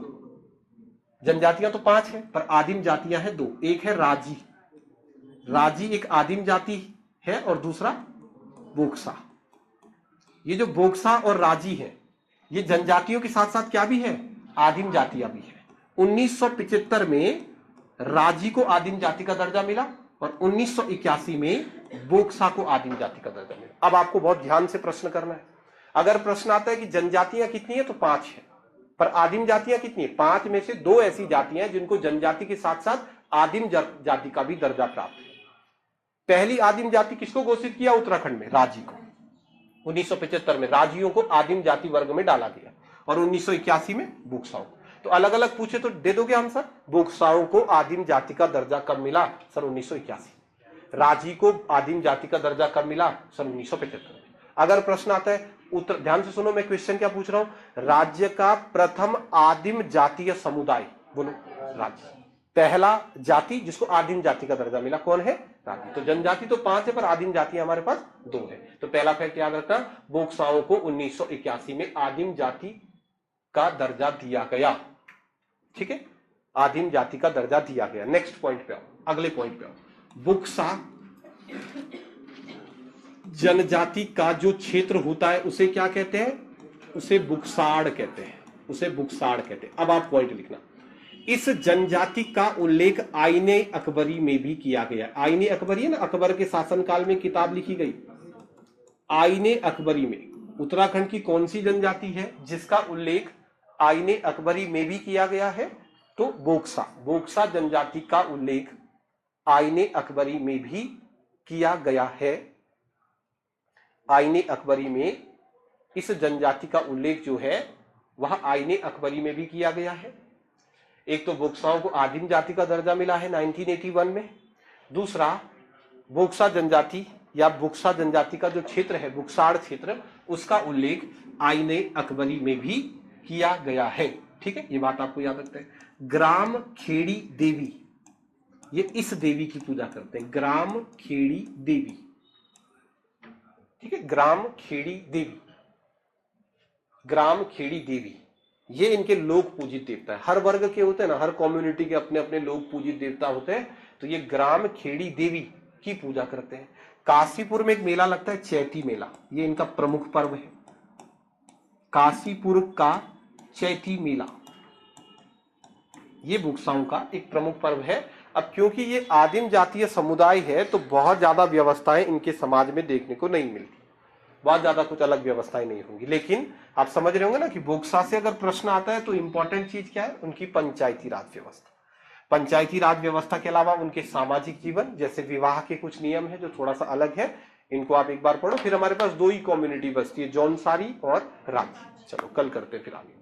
जनजातियां तो 5 है पर आदिम जातियां हैं 2। एक है राजी, राजी एक आदिम जाति है और दूसरा बोक्सा। ये जो बोक्सा और राजी है ये जनजातियों के साथ साथ क्या भी है, आदिम जातियां भी है। 1975 में राजी को आदिम जाति का दर्जा मिला और 1981 में बोक्सा को आदिम जाति का दर्जा मिला। अब आपको बहुत ध्यान से प्रश्न करना है। अगर प्रश्न आता है कि जनजातियां कितनी है तो 5 है, पर आदिम जातियां कितनी है, 5 में से 2 ऐसी जातियां हैं जिनको जनजाति के साथ साथ आदिम जाति का भी दर्जा प्राप्त है। पहली आदिम जाति किसको घोषित किया, उत्तराखंड में राजी को। 1975 में राजियों को आदिम जाति वर्ग में डाला गया और 1981 में बोक्साओं को। तो अलग अलग पूछे तो दे दोगे हम सर। बोक्साओं को आदिम जाति का दर्जा कब मिला सर, 1981। राजी को आदिम जाति का दर्जा कब मिला सर, 1975 में। अगर प्रश्न आता है उत्तर, ध्यान से सुनो मैं क्वेश्चन क्या पूछ रहा हूं, राज्य का प्रथम आदिम जातीय समुदाय बोलो, राज्य पहला जाति जिसको आदिम जाति का दर्जा मिला कौन है, राजी। तो जनजाति तो 5 है पर आदिम जाति हमारे पास 2 है। तो पहला फैक्ट याद रखना, बोक्साओं को 1981 में आदिम जाति का दर्जा दिया गया। ठीक है, आदिम जाति का दर्जा दिया गया। नेक्स्ट पॉइंट पे आओ, अगले पॉइंट पे आओ। बुक्सा जनजाति का जो क्षेत्र होता है उसे क्या कहते हैं? उसे बुक्साड़ कहते हैं, उसे बुक्साड़ कहते हैं। अब आप पॉइंट लिखना, इस जनजाति का उल्लेख आईने अकबरी में भी किया गया। आईने अकबरी है ना, अकबर के शासनकाल में किताब लिखी गई आईने अकबरी में। उत्तराखंड की कौन सी जनजाति है जिसका उल्लेख आईने अकबरी में भी किया गया है? तो बोक्सा, बोक्सा जनजाति का उल्लेख आईने अकबरी में भी किया गया है। आईने अकबरी में इस जनजाति का उल्लेख जो है वह आईने अकबरी में भी किया गया है। एक तो बोक्साओं को आदिम जाति का दर्जा मिला है 1981 में। दूसरा, बोक्सा जनजाति या बुक्सा जनजाति का जो क्षेत्र है, बुक्साड़ क्षेत्र, उसका उल्लेख आईने अकबरी में भी किया गया है। ठीक है, ये बात आपको याद रखते हैं। ग्राम खेड़ी देवी, ये इस देवी की पूजा करते हैं, ग्राम खेड़ी देवी। ठीक है, ग्राम खेड़ी देवी, ग्राम खेड़ी देवी, ये इनके लोक पूजित देवता है। हर वर्ग के होते हैं ना, हर कम्युनिटी के अपने अपने लोक पूजित देवता होते हैं, तो ये ग्राम खेड़ी देवी की पूजा करते हैं। काशीपुर में एक मेला लगता है, चैती मेला, ये इनका प्रमुख पर्व है। काशीपुर का चैती मेला ये बुक्साओं का एक प्रमुख पर्व है। अब क्योंकि ये आदिम जातीय समुदाय है तो बहुत ज्यादा व्यवस्थाएं इनके समाज में देखने को नहीं मिलती, बहुत ज्यादा कुछ अलग व्यवस्थाएं नहीं होंगी। लेकिन आप समझ रहे होंगे ना कि बोक्सा से अगर प्रश्न आता है तो इंपॉर्टेंट चीज क्या है? उनकी पंचायती राज व्यवस्था। पंचायती राज व्यवस्था के अलावा उनके सामाजिक जीवन, जैसे विवाह के कुछ नियम है जो थोड़ा सा अलग है, इनको आप एक बार पढ़ो। फिर हमारे पास दो ही कम्युनिटी बचती है, जौनसारी और राठी। चलो कल करते हैं फिर आगे।